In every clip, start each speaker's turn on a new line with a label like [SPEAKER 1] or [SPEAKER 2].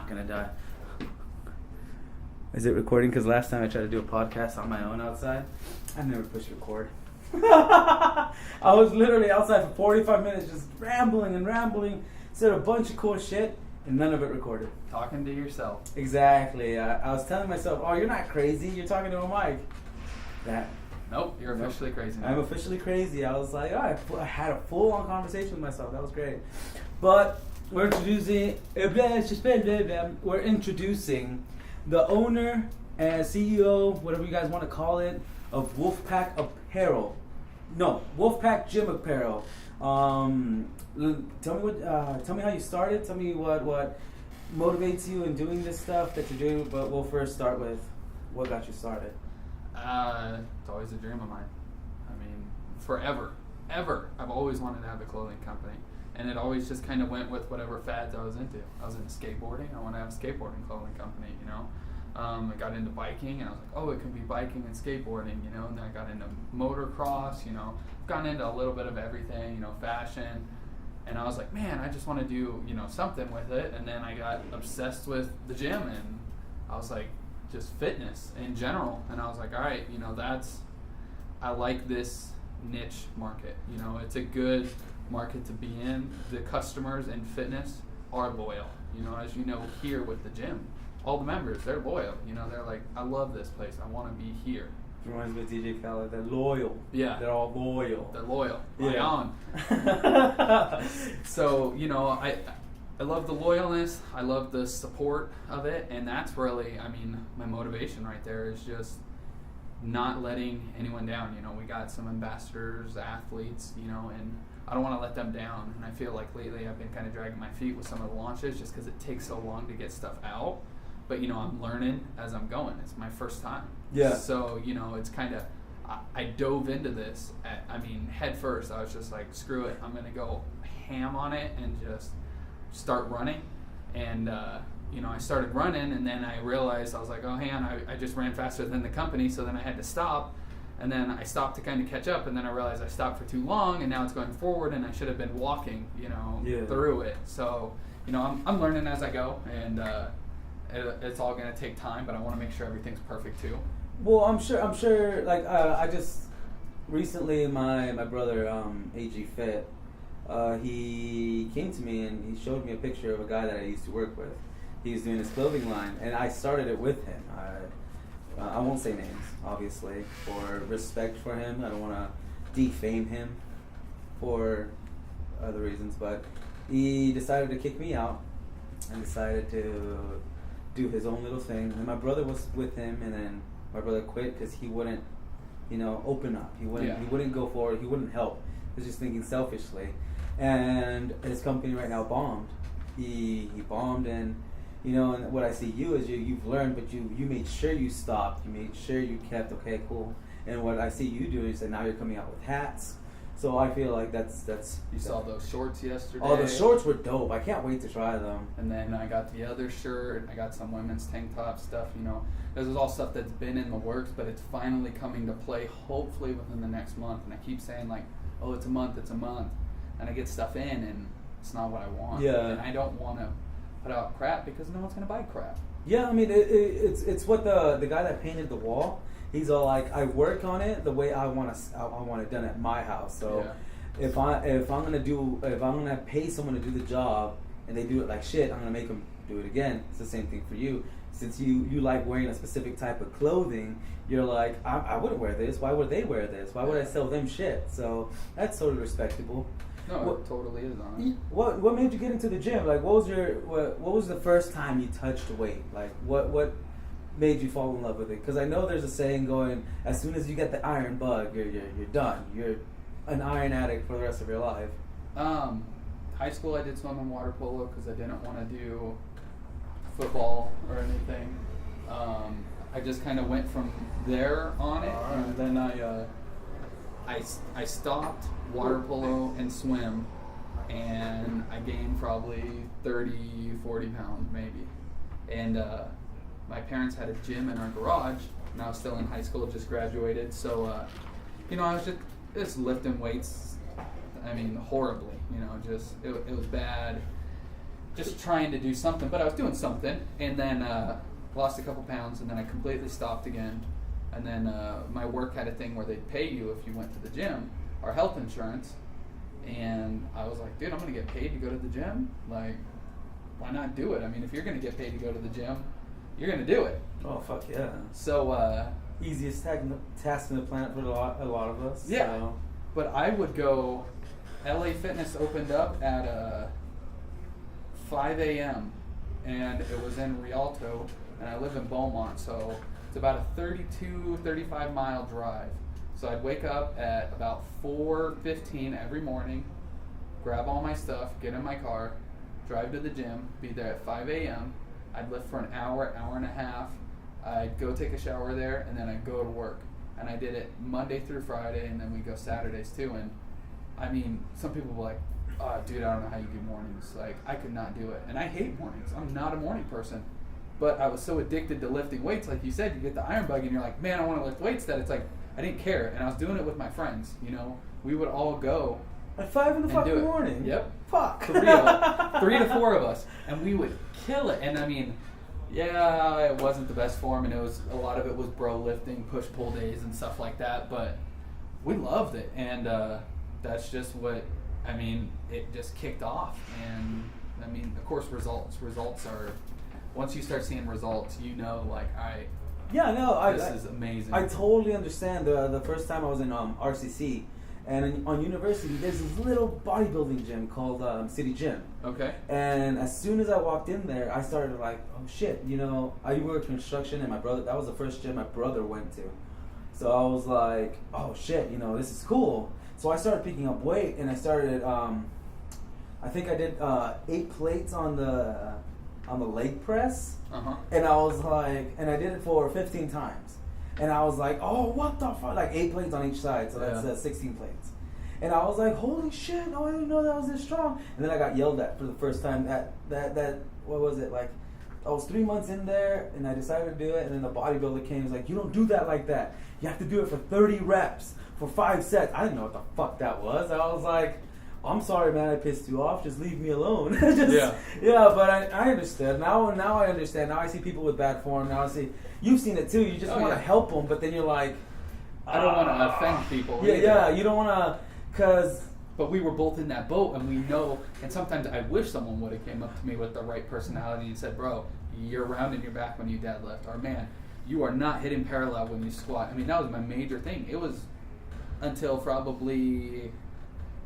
[SPEAKER 1] not gonna die. Is it recording? Because last time I tried to do a podcast on my own outside, I never pushed record. I was literally outside for 45 minutes just rambling, said a bunch of cool shit, and none of it recorded.
[SPEAKER 2] Talking to yourself.
[SPEAKER 1] Exactly. I was telling myself, oh, you're not crazy. You're talking to a mic.
[SPEAKER 2] Nope, you're officially crazy now.
[SPEAKER 1] I'm officially crazy. I was like, oh, I had a full-on conversation with myself. That was great. But we're introducing the owner and CEO, whatever you guys want to call it, of Wolfpack Apparel. No, Wolfpack Gym Apparel. Tell me how you started. Tell me what motivates you in doing this stuff that you're doing. But we'll first start with what got you started.
[SPEAKER 2] It's always a dream of mine. I mean, forever, I've always wanted to have a clothing company. And it always just kind of went with whatever fads I was into. I was into skateboarding. I want to have a skateboarding clothing company, you know. I got into biking, and I was like, oh, it could be biking and skateboarding, you know. And then I got into motocross, you know. Gotten into a little bit of everything, you know, fashion. And I was like, man, I just want to do, you know, something with it. And then I got obsessed with the gym, and I was like, just fitness in general. And I was like, all right, you know, I like this niche market. You know, it's a good market to be in. The customers in fitness are loyal. You know, as you know, here with the gym, all the members, they're loyal. You know, they're like, I love this place. I want to be here.
[SPEAKER 1] Reminds me of DJ Khaled. They're loyal.
[SPEAKER 2] Yeah.
[SPEAKER 1] They're all loyal.
[SPEAKER 2] They're loyal.
[SPEAKER 1] Yeah.
[SPEAKER 2] Right on. So, you know, I love the loyalness. I love the support of it. And that's really, I mean, my motivation right there is just not letting anyone down. You know, we got some ambassadors, athletes, you know, and I don't want to let them down. And I feel like lately I've been kind of dragging my feet with some of the launches just because it takes so long to get stuff out. But, you know, I'm learning as I'm going. It's my first time.
[SPEAKER 1] Yeah.
[SPEAKER 2] So, you know, it's kind of, I dove into this, head first. I was just like, screw it. I'm going to go ham on it and just start running. And, you know, I started running, and then I realized, I was like, oh, hang on, I just ran faster than the company, so then I had to stop. And then I stopped to kind of catch up, and then I realized I stopped for too long, and now it's going forward, and I should have been walking, you know, through it. So, you know, I'm learning as I go, and it's all going to take time, but I want to make sure everything's perfect too.
[SPEAKER 1] Well, I'm sure. Like I just recently, my brother, AG Fit, he came to me and he showed me a picture of a guy that I used to work with. He was doing his clothing line, and I started it with him. I won't say names, obviously, for respect for him. I don't want to defame him for other reasons, but he decided to kick me out and decided to do his own little thing. And my brother was with him, and then my brother quit because he wouldn't, you know, open up. He wouldn't go forward. He wouldn't help. He was just thinking selfishly. And his company right now bombed. He bombed, and you know, and what I see you is you've learned, but you made sure you stopped. You made sure you kept, okay, cool. And what I see you doing is that now you're coming out with hats. So I feel like that's.
[SPEAKER 2] You saw those shorts yesterday.
[SPEAKER 1] Oh, the shorts were dope. I can't wait to try them.
[SPEAKER 2] And then I got the other shirt. I got some women's tank top stuff. You know, this is all stuff that's been in the works, but it's finally coming to play. Hopefully within the next month. And I keep saying like, oh, it's a month, and I get stuff in, and it's not what I want.
[SPEAKER 1] Yeah.
[SPEAKER 2] And I don't want to put out crap because no one's gonna buy crap.
[SPEAKER 1] Yeah, I mean it's what the guy that painted the wall. He's all like, I work on it the way I want it done at my house. So if I'm gonna pay someone to do the job and they do it like shit, I'm gonna make them do it again. It's the same thing for you. Since you like wearing a specific type of clothing, you're like, I wouldn't wear this. Why would they wear this? Why would I sell them shit? So that's totally respectable.
[SPEAKER 2] No, it totally is on it.
[SPEAKER 1] What made you get into the gym? Like, what was the first time you touched weight? Like, what made you fall in love with it? Because I know there's a saying going, as soon as you get the iron bug, you're done. You're an iron addict for the rest of your life.
[SPEAKER 2] High school, I did swim and water polo because I didn't want to do football or anything. I just kind of went from there on it, and then I stopped water polo and swim, and I gained probably 30, 40 pounds maybe. And my parents had a gym in our garage, and I was still in high school, just graduated. So, you know, I was just lifting weights, I mean, horribly, you know, just, it was bad. just trying to do something. But I was doing something, and then lost a couple pounds, and then I completely stopped again. And then my work had a thing where they'd pay you if you went to the gym, or health insurance. And I was like, dude, I'm going to get paid to go to the gym? Like, why not do it? I mean, if you're going to get paid to go to the gym, you're going to do it.
[SPEAKER 1] Oh, fuck yeah.
[SPEAKER 2] So,
[SPEAKER 1] easiest task in the planet for a lot of us.
[SPEAKER 2] Yeah.
[SPEAKER 1] So.
[SPEAKER 2] But I would go, LA Fitness opened up at 5 a.m. and it was in Rialto, and I live in Beaumont, so it's about a 32, 35 mile drive. So I'd wake up at about 4:15 every morning, grab all my stuff, get in my car, drive to the gym, be there at 5 a.m. I'd lift for an hour, hour and a half. I'd go take a shower there, and then I'd go to work. And I did it Monday through Friday, and then we go Saturdays too. And I mean, some people were like, oh, dude, I don't know how you do mornings. Like, I could not do it. And I hate mornings. I'm not a morning person. But I was so addicted to lifting weights. Like you said, you get the iron bug, and you're like, man, I want to lift weights, that it's like, I didn't care. And I was doing it with my friends, you know. We would all go.
[SPEAKER 1] At 5 in the fucking morning?
[SPEAKER 2] Yep.
[SPEAKER 1] Fuck.
[SPEAKER 2] For real. 3 to 4 of us. And we would kill it. And I mean, yeah, it wasn't the best form, and a lot of it was bro lifting, push-pull days and stuff like that. But we loved it. And that's just what, I mean, it just kicked off. And I mean, of course, results are, once you start seeing results, you know, like, this is amazing.
[SPEAKER 1] I totally understand. The first time I was in RCC, and on university, there's this little bodybuilding gym called City Gym.
[SPEAKER 2] Okay.
[SPEAKER 1] And as soon as I walked in there, I started like, oh shit, you know, I worked construction, and that was the first gym my brother went to. So I was like, oh shit, you know, this is cool. So I started picking up weight, and I started, I think I did 8 plates on the leg press.
[SPEAKER 2] Uh-huh.
[SPEAKER 1] And I was like, and I did it for 15 times. And I was like, oh, what the fuck? Like 8 plates on each side, so that's 16 plates. And I was like, holy shit, no, I didn't know that was this strong. And then I got yelled at for the first time. That what was it? Like, I was 3 months in there, and I decided to do it, and then the bodybuilder came and was like, you don't do that like that. You have to do it for 30 reps, for 5 sets. I didn't know what the fuck that was. I was like, I'm sorry, man, I pissed you off. Just leave me alone. Yeah, but I understood. Now I understand. Now I see people with bad form. Now I see, you've seen it too. You just want to help them, but then you're like,
[SPEAKER 2] I don't want to offend people.
[SPEAKER 1] Yeah, you don't want to, because.
[SPEAKER 2] But we were both in that boat, and we know, and sometimes I wish someone would have came up to me with the right personality and said, bro, you're rounding your back when you deadlift, or man, you are not hitting parallel when you squat. I mean, that was my major thing. It was until probably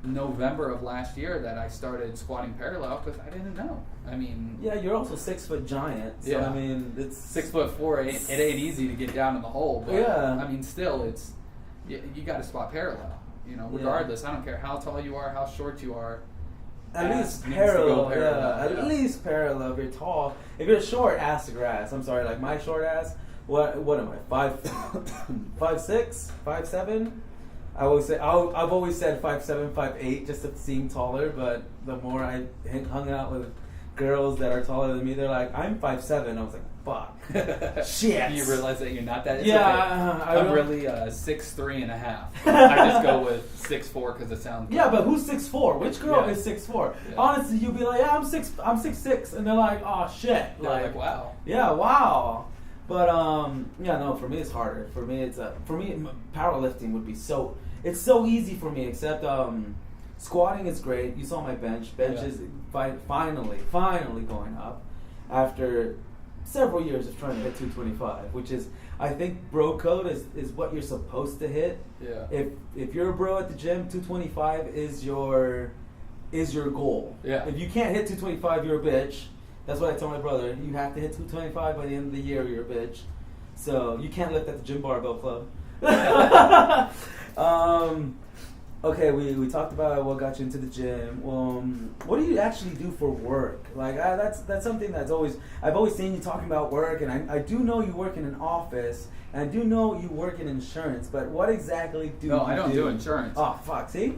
[SPEAKER 2] November of last year that I started squatting parallel, because I didn't know. I mean,
[SPEAKER 1] yeah, you're also 6 foot giant. So I mean, it's
[SPEAKER 2] 6'4". It ain't easy to get down in the hole. But
[SPEAKER 1] yeah,
[SPEAKER 2] I mean, still, it's you got to squat parallel. You know, regardless, I don't care how tall you are, how short you are.
[SPEAKER 1] At least parallel. At least parallel. If you're tall, if you're short, ass to grass. I'm sorry, like my short ass. What am I? 5'6", 5'7"? I've always said 5'7", 5'8", just to seem taller. But the more I hung out with girls that are taller than me, they're like, I'm 5'7". I was like, fuck, shit.
[SPEAKER 2] You realize that you're not that?
[SPEAKER 1] Yeah,
[SPEAKER 2] okay. I'm really 6'3" and a half. I just go with 6'4" because it sounds.
[SPEAKER 1] Yeah, but who's 6'4"? Which girl is 6'4"? Yeah. Honestly, you'll be like, yeah, I'm 6'6", and they're like, oh shit.
[SPEAKER 2] Like wow.
[SPEAKER 1] Yeah, wow. But for me it's harder. For me powerlifting would be it's so easy for me. Except squatting is great. You saw my bench. Bench is finally going up after several years of trying to hit 225, which is, I think, bro code is what you're supposed to hit.
[SPEAKER 2] Yeah.
[SPEAKER 1] If you're a bro at the gym, 225 is your goal.
[SPEAKER 2] Yeah.
[SPEAKER 1] If you can't hit 225, you're a bitch. That's what I told my brother. You have to hit 225 by the end of the year, or you're a bitch. So you can't lift at the gym barbell club. Okay, we talked about what got you into the gym. What do you actually do for work? Like that's something I've always seen you talking about work, and I do know you work in an office, and I do know you work in insurance. But what exactly do you do?
[SPEAKER 2] No, I don't do insurance.
[SPEAKER 1] Oh fuck, see?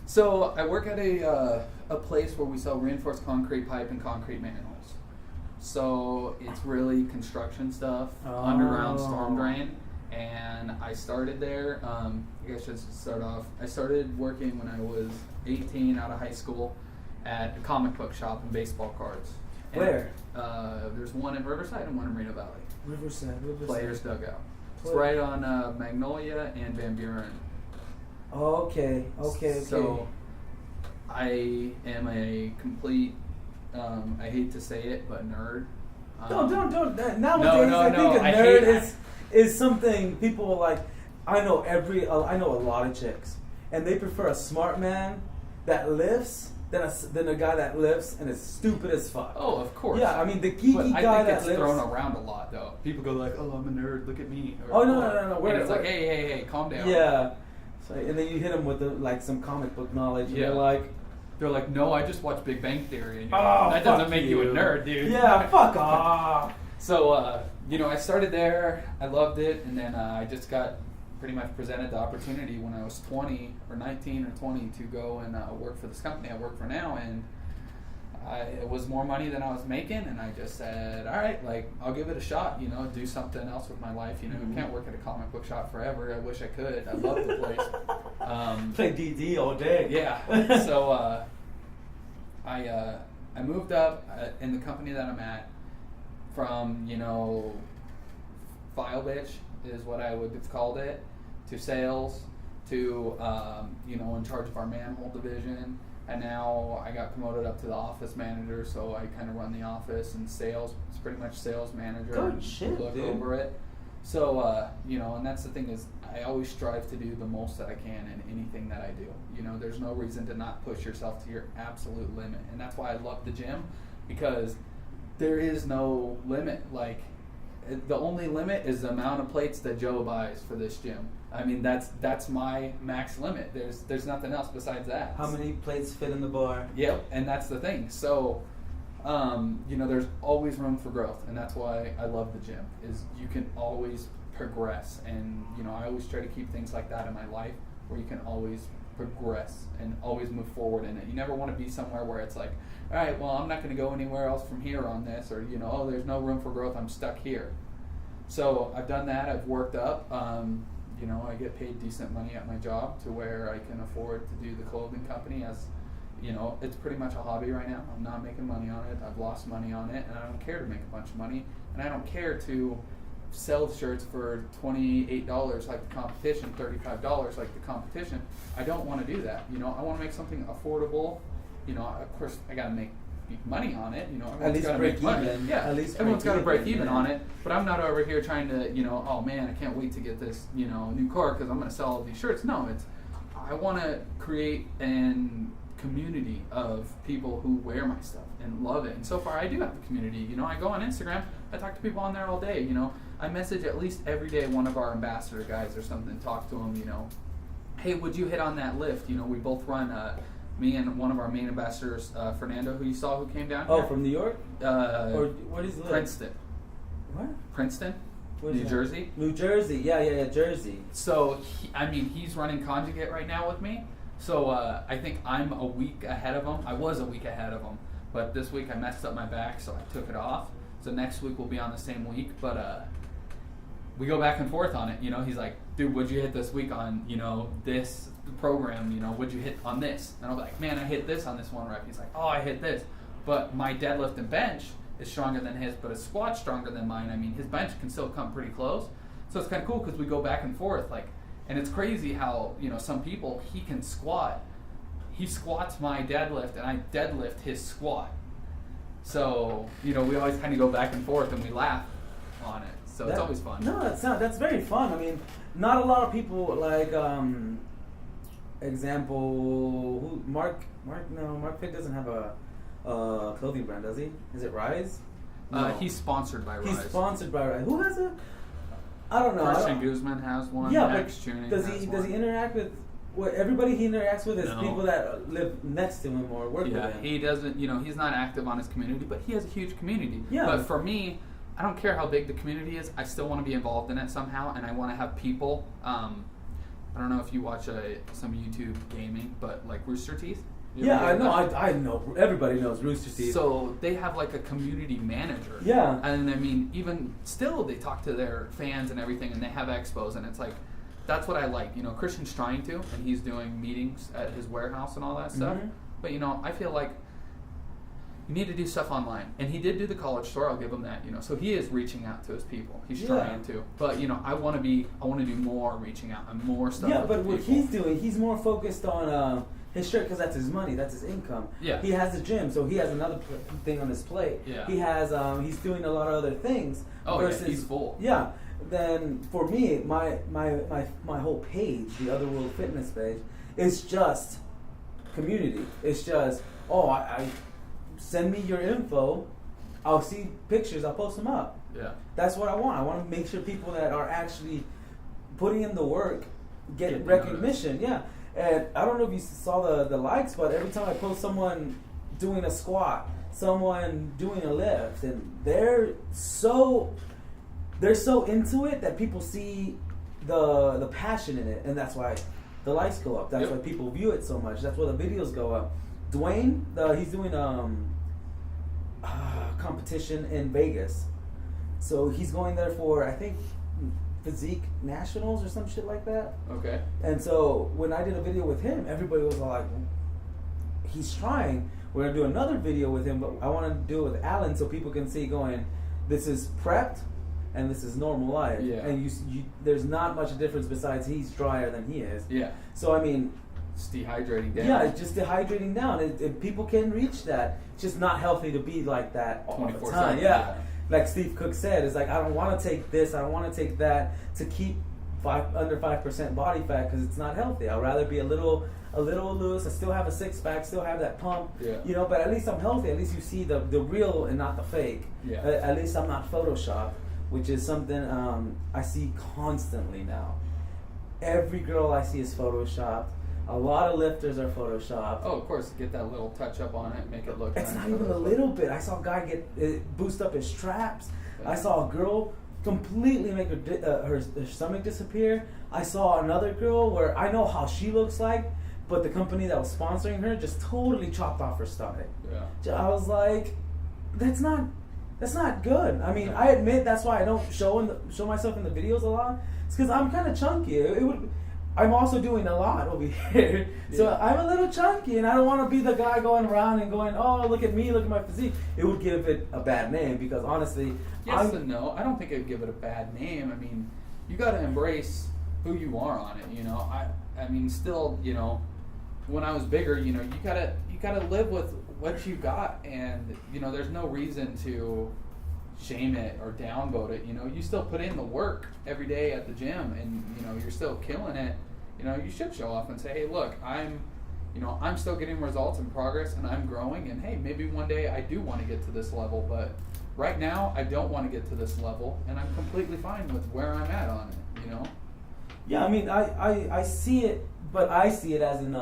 [SPEAKER 2] So I work at a place where we sell reinforced concrete pipe and concrete manholes. So it's really construction stuff, underground storm drain. And I started there, I guess just to start off, I started working when I was 18 out of high school, at a comic book shop and baseball cards. And,
[SPEAKER 1] Where?
[SPEAKER 2] There's one in Riverside and one in Marina Valley.
[SPEAKER 1] Riverside.
[SPEAKER 2] Players Dugout. It's right on Magnolia and Van Buren.
[SPEAKER 1] Oh, okay.
[SPEAKER 2] So I am a complete, I hate to say it, but nerd.
[SPEAKER 1] Don't. Nowadays, I think a nerd is something people like. I know a lot of chicks, and they prefer a smart man that lifts than a guy that lifts and is stupid as fuck.
[SPEAKER 2] Oh, of course.
[SPEAKER 1] Yeah, I mean the geeky guy that lifts.
[SPEAKER 2] I think it's thrown around a lot though. People go like, "Oh, I'm a nerd. Look at me."
[SPEAKER 1] Or, no.
[SPEAKER 2] And it's like, hey, calm down.
[SPEAKER 1] Yeah. So, and then you hit them with some comic book knowledge, and
[SPEAKER 2] they're like, no, I just watch Big Bang Theory, and
[SPEAKER 1] that
[SPEAKER 2] doesn't make you a nerd, dude.
[SPEAKER 1] Yeah, fuck off.
[SPEAKER 2] So, I started there, I loved it, and then I just got pretty much presented the opportunity when I was 20 or 19 or 20 to go and work for this company I work for now, and it was more money than I was making, and I just said, all right, I'll give it a shot, do something else with my life, I can't work at a comic book shop forever. I wish I could. I love the place.
[SPEAKER 1] Play DD all day.
[SPEAKER 2] Yeah. So I moved up in the company that I'm at from, file bitch is what I would have called it, to sales, to, in charge of our manhole division. And now I got promoted up to the office manager, so I kind of run the office and sales. It's pretty much sales manager.
[SPEAKER 1] Good shit,
[SPEAKER 2] look
[SPEAKER 1] dude.
[SPEAKER 2] over it. So, and that's the thing is I always strive to do the most that I can in anything that I do. There's no reason to not push yourself to your absolute limit. And that's why I love the gym, because there is no limit. The only limit is the amount of plates that Joe buys for this gym. I mean, that's my max limit. There's nothing else besides that.
[SPEAKER 1] How many plates fit in the bar?
[SPEAKER 2] Yep, and that's the thing. So, there's always room for growth, and that's why I love the gym. Is you can always progress, and I always try to keep things like that in my life, where you can always progress and always move forward in it. You never want to be somewhere where it's like, all right, well, I'm not going to go anywhere else from here on this, or oh, there's no room for growth. I'm stuck here. So I've done that. I've worked up. I get paid decent money at my job to where I can afford to do the clothing company as, it's pretty much a hobby right now. I'm not making money on it. I've lost money on it, and I don't care to make a bunch of money. And I don't care to sell shirts for $28 like the competition, $35 like the competition. I don't want to do that. I want to make something affordable. Of course, I got to make money on it.
[SPEAKER 1] At least break even.
[SPEAKER 2] Yeah,
[SPEAKER 1] at least
[SPEAKER 2] everyone's got to break even
[SPEAKER 1] man.
[SPEAKER 2] on it. But I'm not over here trying to, oh man, I can't wait to get this, new car because I'm going to sell all these shirts. No, I want to create an community of people who wear my stuff and love it. And so far, I do have a community. I go on Instagram. I talk to people on there all day. I message at least every day one of our ambassador guys or something. Talk to them. Hey, would you hit on that lift? We both run. Me and one of our main ambassadors, Fernando, who you saw, who came down here.
[SPEAKER 1] Oh, from New York? Or what is it?
[SPEAKER 2] Princeton.
[SPEAKER 1] What?
[SPEAKER 2] Princeton? New Jersey?
[SPEAKER 1] New Jersey. Yeah, Jersey.
[SPEAKER 2] So, he's running Conjugate right now with me. So, I think I'm a week ahead of him. I was a week ahead of him. But this week I messed up my back, so I took it off. So next week we'll be on the same week. But, we go back and forth on it. He's like, dude, what'd you hit this week on, this program? What'd you hit on this? And I'll be like, man, I hit this on this one rep. He's like, oh, I hit this. But my deadlift and bench is stronger than his, but his squat's stronger than mine. I mean, his bench can still come pretty close. So it's kind of cool because we go back and forth. And it's crazy how, some people, he can squat. He squats my deadlift, and I deadlift his squat. So, we always kind of go back and forth, and we laugh on it. So it's always fun.
[SPEAKER 1] No, that's very fun. I mean, not a lot of people example, Mark Fick doesn't have a clothing brand, does he? Is it Rise? No.
[SPEAKER 2] He's sponsored by Rise.
[SPEAKER 1] He's sponsored by Rise. Who has a? I don't know.
[SPEAKER 2] Christian Guzman has one.
[SPEAKER 1] Yeah,
[SPEAKER 2] Max
[SPEAKER 1] but
[SPEAKER 2] Tuning
[SPEAKER 1] does
[SPEAKER 2] has
[SPEAKER 1] he
[SPEAKER 2] one.
[SPEAKER 1] interact with? Everybody he interacts with is
[SPEAKER 2] No.
[SPEAKER 1] people that live next to him or work with him.
[SPEAKER 2] He doesn't. He's not active on his community, but he has a huge community.
[SPEAKER 1] Yeah.
[SPEAKER 2] But for me, I don't care how big the community is. I still want to be involved in it somehow, and I want to have people. I don't know if you watch some YouTube gaming, but like Rooster Teeth.
[SPEAKER 1] Yeah, I know. I know. Everybody knows Rooster Teeth.
[SPEAKER 2] So they have like a community manager.
[SPEAKER 1] Yeah.
[SPEAKER 2] And I mean, even still, they talk to their fans and everything, and they have expos, and it's like, that's what I like. Christian's trying to, and he's doing meetings at his warehouse and all that stuff.
[SPEAKER 1] Mm-hmm.
[SPEAKER 2] But I feel like you need to do stuff online. And he did do the college tour, I'll give him that, So he is reaching out to his people. He's trying to. But, I want to do more reaching out and more stuff.
[SPEAKER 1] Yeah, but what he's doing, he's more focused on his shirt because that's his money, that's his income.
[SPEAKER 2] Yeah.
[SPEAKER 1] He has a gym, so he has another thing on his plate.
[SPEAKER 2] Yeah.
[SPEAKER 1] He has, he's doing a lot of other things.
[SPEAKER 2] Oh,
[SPEAKER 1] versus,
[SPEAKER 2] yeah, he's full.
[SPEAKER 1] Yeah. Then for me, my whole page, the Other World Fitness page, is just community. It's just, I send me your info, I'll see pictures, I'll post them up.
[SPEAKER 2] Yeah.
[SPEAKER 1] That's what I want. I want to make sure people that are actually putting in the work get recognition. Yeah. And I don't know if you saw the likes, but every time I post someone doing a squat, someone doing a lift, and they're so into it that people see the passion in it, and that's why the likes go up. That's why people view it so much. That's why the videos go up. Dwayne, he's doing competition in Vegas, so he's going there for, I think, Physique Nationals or some shit like that.
[SPEAKER 2] Okay. And
[SPEAKER 1] so when I did a video with him, everybody was like, he's trying. We're gonna do another video with him, but I want to do it with Alan so people can see going, this is prepped and this is normal life.
[SPEAKER 2] Yeah.
[SPEAKER 1] And you there's not much difference besides he's drier than he is.
[SPEAKER 2] Yeah.
[SPEAKER 1] So I mean,
[SPEAKER 2] just dehydrating down.
[SPEAKER 1] Yeah, it's just dehydrating down. People can reach that. It's just not healthy to be like that all the time. Yeah. Like Steve Cook said, it's like, I don't want to take this, I don't want to take that to keep under 5% body fat because it's not healthy. I'd rather be a little loose. I still have a six pack, still have that pump.
[SPEAKER 2] Yeah.
[SPEAKER 1] But at least I'm healthy. At least you see the real and not the fake.
[SPEAKER 2] Yeah.
[SPEAKER 1] At least I'm not Photoshopped, which is something I see constantly now. Every girl I see is Photoshopped. A lot of lifters are Photoshopped.
[SPEAKER 2] Oh, of course, get that little touch up on it, make it look
[SPEAKER 1] It's
[SPEAKER 2] nice.
[SPEAKER 1] not even a little bit. I saw a guy boost up his straps.
[SPEAKER 2] Yeah.
[SPEAKER 1] I saw a girl completely make her stomach disappear. I saw another girl where I know how she looks like, but the company that was sponsoring her just totally chopped off her stomach.
[SPEAKER 2] Yeah.
[SPEAKER 1] I was like, that's not good. I mean, I admit that's why I don't show myself in the videos a lot. It's because I'm kind of chunky. I'm also doing a lot over here. So I'm a little chunky, and I don't want to be the guy going around and going, oh, look at me, look at my physique. It would give it a bad name because honestly...
[SPEAKER 2] Yes and no. I don't think it would give it a bad name. I mean, you got to embrace who you are on it, I mean, still, when I was bigger, you gotta live with what you got, and, there's no reason to shame it or downvote it. You still put in the work every day at the gym, and you're still killing it. You should show off and say, hey, look, I'm still getting results and progress, and I'm growing, and hey, maybe one day I do want to get to this level, but right now I don't want to get to this level, and I'm completely fine with where I'm at on it.
[SPEAKER 1] Yeah, I mean, I see it, but I see it as in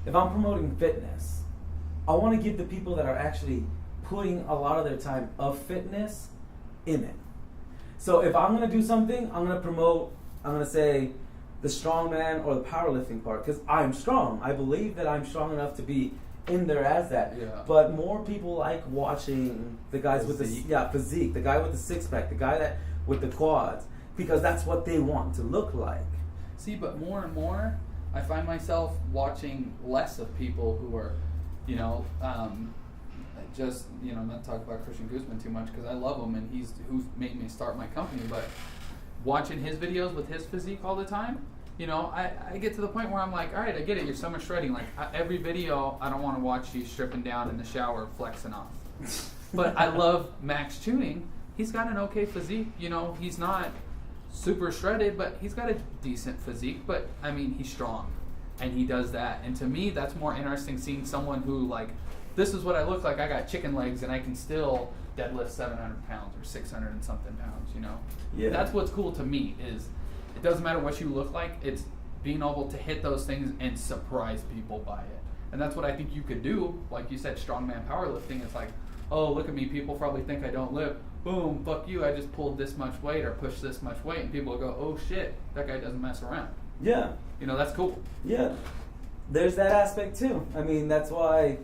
[SPEAKER 1] if I'm promoting fitness, I want to give the people that are actually putting a lot of their time of fitness in it. So if I'm going to do something, I'm going to say the strongman or the powerlifting part, because I'm strong. I believe that I'm strong enough to be in there as that.
[SPEAKER 2] Yeah.
[SPEAKER 1] But more people like watching the guys with the physique, the guy with the six pack, the guy with the quads, because that's what they want to look like.
[SPEAKER 2] See, but more and more, I find myself watching less of people who are, just, not talk about Christian Guzman too much because I love him and he's who's made me start my company, but watching his videos with his physique all the time, I get to the point where I'm like, all right, I get it, you're so much shredding. Like, every video, I don't want to watch you stripping down in the shower flexing off. But I love Max Tuning. He's got an okay physique, he's not super shredded, but he's got a decent physique, but I mean, he's strong and he does that. And to me, that's more interesting, seeing someone who, like, this is what I look like. I got chicken legs and I can still deadlift 700 pounds or 600 and something pounds,
[SPEAKER 1] Yeah.
[SPEAKER 2] That's what's cool to me, is it doesn't matter what you look like, it's being able to hit those things and surprise people by it. And that's what I think you could do. Like you said, strongman powerlifting, it's like, oh, look at me, people probably think I don't lift. Boom, fuck you, I just pulled this much weight or pushed this much weight, and people will go, oh shit, that guy doesn't mess around.
[SPEAKER 1] Yeah.
[SPEAKER 2] That's cool.
[SPEAKER 1] Yeah. There's that aspect too. I mean, that's why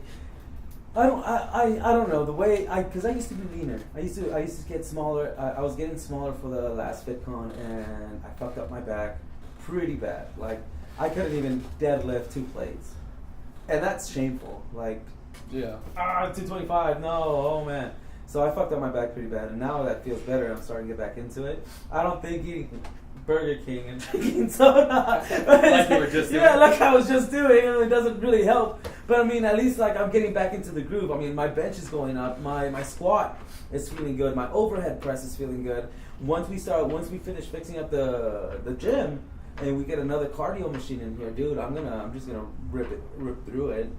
[SPEAKER 1] I don't know the way because I used to be leaner. I used to get smaller. I was getting smaller for the last FitCon, and I fucked up my back pretty bad. Like, I couldn't even deadlift 2 plates, and that's shameful. Like,
[SPEAKER 2] Yeah.
[SPEAKER 1] 225. No, oh man. So I fucked up my back pretty bad, and now that feels better. I'm starting to get back into it. I don't think eating Burger King and drinking soda,
[SPEAKER 2] like you were just doing.
[SPEAKER 1] Yeah, like I was just doing, and it doesn't really help. But I mean, at least like I'm getting back into the groove. I mean, my bench is going up. My squat is feeling good. My overhead press is feeling good. Once we finish fixing up the gym, and we get another cardio machine in here, dude, I'm just gonna rip through it.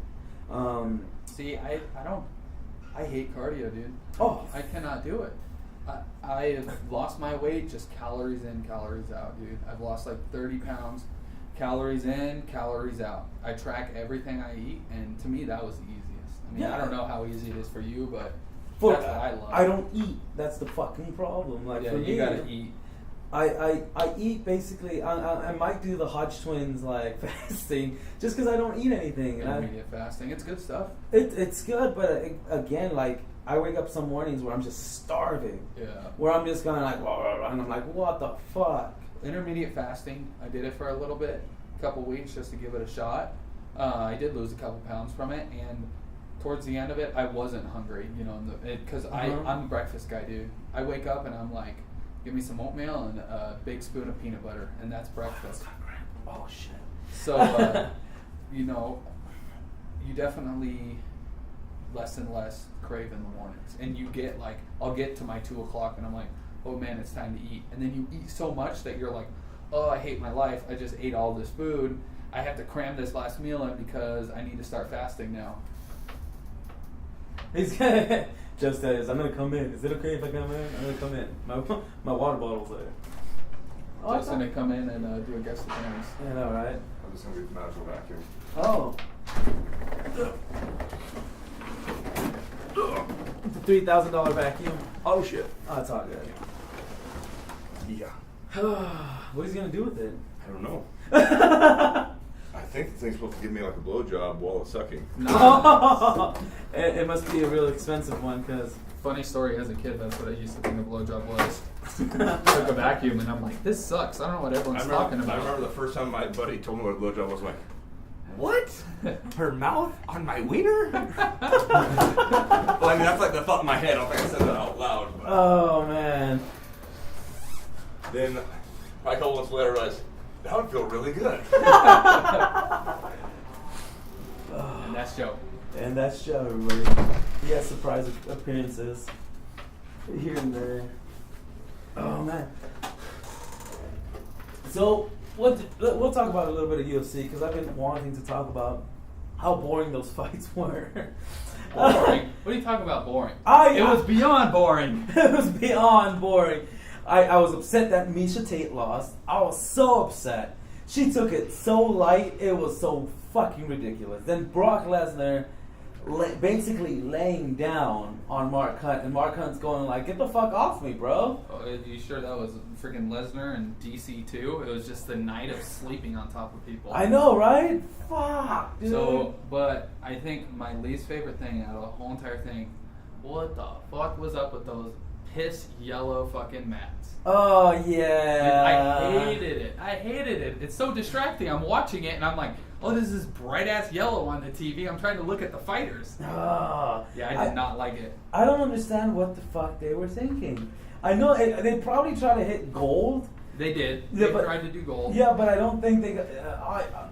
[SPEAKER 2] See, I hate cardio, dude.
[SPEAKER 1] Oh,
[SPEAKER 2] I cannot do it. I have lost my weight just calories in, calories out, dude. I've lost like 30 pounds, calories in, calories out. I track everything I eat, and to me that was the easiest. I mean, I don't know how easy it is for you, but that's what I love.
[SPEAKER 1] I don't eat. That's the fucking problem. Like,
[SPEAKER 2] yeah,
[SPEAKER 1] for me,
[SPEAKER 2] you gotta eat.
[SPEAKER 1] I eat basically. I might do the Hodge twins like fasting just because I don't eat anything.
[SPEAKER 2] Intermediate fasting, it's good stuff.
[SPEAKER 1] It's good, but again, like I wake up some mornings where I'm just starving.
[SPEAKER 2] Yeah.
[SPEAKER 1] Where I'm just kind of like, and I'm like, what the fuck?
[SPEAKER 2] Intermediate fasting, I did it for a little bit, a couple weeks just to give it a shot. I did lose a couple pounds from it, and towards the end of it, I wasn't hungry, you know, because I'm a breakfast guy, dude. I wake up and I'm like, give me some oatmeal and a big spoon of peanut butter, and that's breakfast.
[SPEAKER 1] Oh shit.
[SPEAKER 2] So, you know, you definitely less and less crave in the mornings, and you get like, I'll get to my 2 o'clock and I'm like, oh man, it's time to eat, and then you eat so much that you're like, oh, I hate my life, I just ate all this food, I have to cram this last meal in because I need to start fasting now.
[SPEAKER 1] He's gonna just says, I'm gonna come in. Is it okay if I come in? I'm gonna come in. My water bottle's there.
[SPEAKER 2] Oh, just gonna come in and do a guest appearance.
[SPEAKER 1] I know, right?
[SPEAKER 3] I'm just gonna be the magical vacuum.
[SPEAKER 1] Oh. It's a $3,000 vacuum.
[SPEAKER 3] Oh shit.
[SPEAKER 1] Oh, it's all good.
[SPEAKER 3] Yeah.
[SPEAKER 1] What is he gonna do with it?
[SPEAKER 3] I don't know. I think the thing's supposed to give me like a blowjob while it's sucking.
[SPEAKER 2] No.
[SPEAKER 1] It must be a real expensive one, because...
[SPEAKER 2] Funny story, as a kid, that's what I used to think a blowjob was. Took a vacuum and I'm like, this sucks. I don't know what everyone's talking about.
[SPEAKER 3] I remember the first time my buddy told me what a blowjob was, like, what? Her mouth on my wiener? Well, I mean, that's like the thought in my head. I don't think I said that out loud. But
[SPEAKER 1] Oh, man.
[SPEAKER 3] then, a couple months later, I realized, that would feel really good.
[SPEAKER 2] And that's Joe.
[SPEAKER 1] And that's Joe, everybody. He has surprise appearances here and there. Oh, man. So, we'll talk about a little bit of UFC, because I've been wanting to talk about how boring those fights were.
[SPEAKER 2] Boring? What are you talking about boring? It was beyond boring.
[SPEAKER 1] It was beyond boring. I was upset that Miesha Tate lost. I was so upset. She took it so light. It was so fucking ridiculous. Then Brock Lesnar basically laying down on Mark Hunt, and Mark Hunt's going like, get the fuck off me, bro.
[SPEAKER 2] Oh, are you sure that was freaking Lesnar and DC too? It was just the night of sleeping on top of people.
[SPEAKER 1] I know, right? Fuck, dude.
[SPEAKER 2] So, but I think my least favorite thing out of the whole entire thing, what the fuck was up with those piss yellow fucking mats?
[SPEAKER 1] Oh, yeah.
[SPEAKER 2] Dude, I hated it. It's so distracting. I'm watching it and I'm like, oh, this is bright ass yellow on the TV. I'm trying to look at the fighters.
[SPEAKER 1] Oh,
[SPEAKER 2] yeah, I did not like it.
[SPEAKER 1] I don't understand what the fuck they were thinking. I know they probably tried to hit gold.
[SPEAKER 2] They did.
[SPEAKER 1] Yeah,
[SPEAKER 2] They tried to do gold.
[SPEAKER 1] Yeah, but I don't think they got...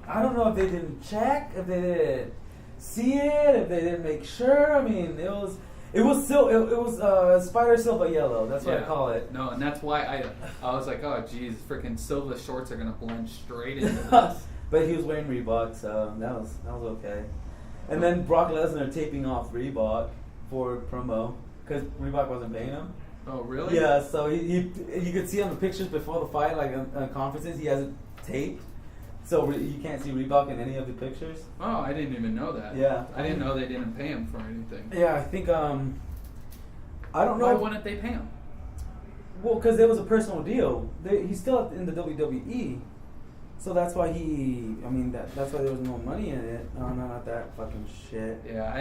[SPEAKER 1] I don't know if they didn't check, if they didn't see it, if they didn't make sure. I mean, it was Spider Silva yellow. That's what I call it.
[SPEAKER 2] No, and that's why I was like, oh, geez, freaking Silva shorts are going to blend straight into this.
[SPEAKER 1] But he was wearing Reebok, so that was okay. And then Brock Lesnar taping off Reebok for promo because Reebok wasn't paying him.
[SPEAKER 2] Oh, really?
[SPEAKER 1] Yeah, so you could see on the pictures before the fight, like on conferences, he has it taped, so you can't see Reebok in any of the pictures.
[SPEAKER 2] Oh, I didn't even know that.
[SPEAKER 1] Yeah,
[SPEAKER 2] I didn't know they didn't pay him for anything.
[SPEAKER 1] Yeah, I think I don't know.
[SPEAKER 2] Why wouldn't they pay him?
[SPEAKER 1] Well, because there was a personal deal. He's still in the WWE. So that's why that's why there was no money in it. No, not that fucking shit.
[SPEAKER 2] Yeah,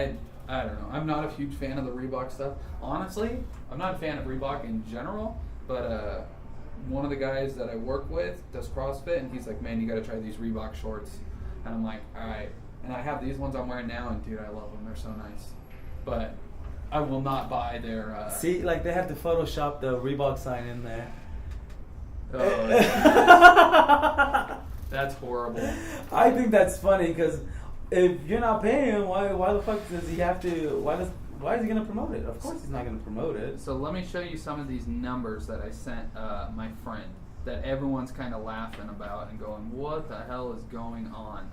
[SPEAKER 2] I don't know. I'm not a huge fan of the Reebok stuff. Honestly, I'm not a fan of Reebok in general, but one of the guys that I work with does CrossFit, and he's like, man, you got to try these Reebok shorts. And I'm like, all right, And I have these ones I'm wearing now, and dude, I love them. They're so nice. But I will not buy their.
[SPEAKER 1] See, like they have to Photoshop the Reebok sign in there.
[SPEAKER 2] Oh, that's horrible.
[SPEAKER 1] I think that's funny because if you're not paying him, why the fuck does he have to? Why is he gonna promote it? Of course he's not gonna promote it.
[SPEAKER 2] So let me show you some of these numbers that I sent my friend that everyone's kind of laughing about and going, "What the hell is going on?"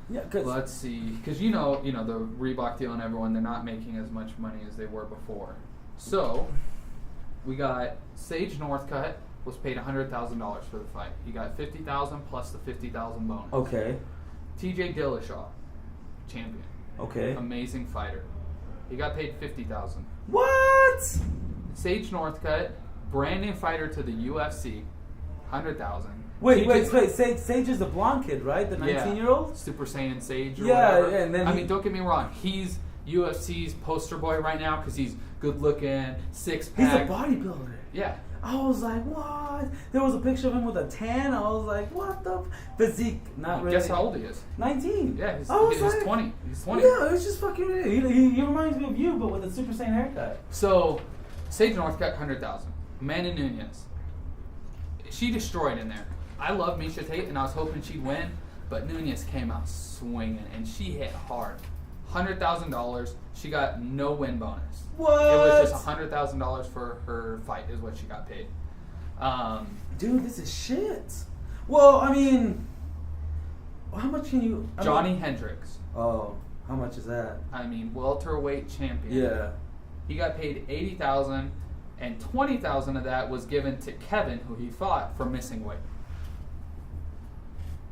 [SPEAKER 1] Yeah, cause
[SPEAKER 2] Let's see, because you know the Reebok deal and everyone, they're not making as much money as they were before. So we got Sage Northcutt was paid $100,000 for the fight. He got $50,000 plus the $50,000 bonus.
[SPEAKER 1] okay,
[SPEAKER 2] TJ Dillashaw, champion,
[SPEAKER 1] okay.
[SPEAKER 2] amazing fighter. He got paid $50,000.
[SPEAKER 1] What?
[SPEAKER 2] Sage Northcutt, brand new fighter to the UFC, $100,000.
[SPEAKER 1] Wait. Sage is the blonde kid, right? The 19-year-old?
[SPEAKER 2] Super Saiyan Sage or
[SPEAKER 1] Yeah,
[SPEAKER 2] whatever.
[SPEAKER 1] yeah, and then
[SPEAKER 2] I mean, don't get me wrong. He's UFC's poster boy right now because he's good looking,
[SPEAKER 1] He's a
[SPEAKER 2] six-pack.
[SPEAKER 1] bodybuilder.
[SPEAKER 2] Yeah.
[SPEAKER 1] I was like, what? There was a picture of him with a tan. I was like, what the physique? Not really.
[SPEAKER 2] Guess how old he is?
[SPEAKER 1] 19.
[SPEAKER 2] Yeah, he's
[SPEAKER 1] I was
[SPEAKER 2] 20. He's 20.
[SPEAKER 1] Yeah, it's just fucking weird. He reminds me of you, but with a Super Saiyan haircut.
[SPEAKER 2] So, Sage Northcutt, 100,000. Amanda Nunes. She destroyed in there. I love Miesha Tate, and I was hoping she'd win, but Nunes came out swinging, and she hit hard. $100,000. She got no win bonus.
[SPEAKER 1] What?
[SPEAKER 2] It was just $100,000 for her fight is what she got paid.
[SPEAKER 1] Dude, this is shit. Well, I mean, how much can you...
[SPEAKER 2] Johnny Hendricks.
[SPEAKER 1] Oh, how much is that?
[SPEAKER 2] I mean, welterweight champion.
[SPEAKER 1] Yeah.
[SPEAKER 2] He got paid $80,000, and $20,000 of that was given to Kevin, who he fought, for missing weight.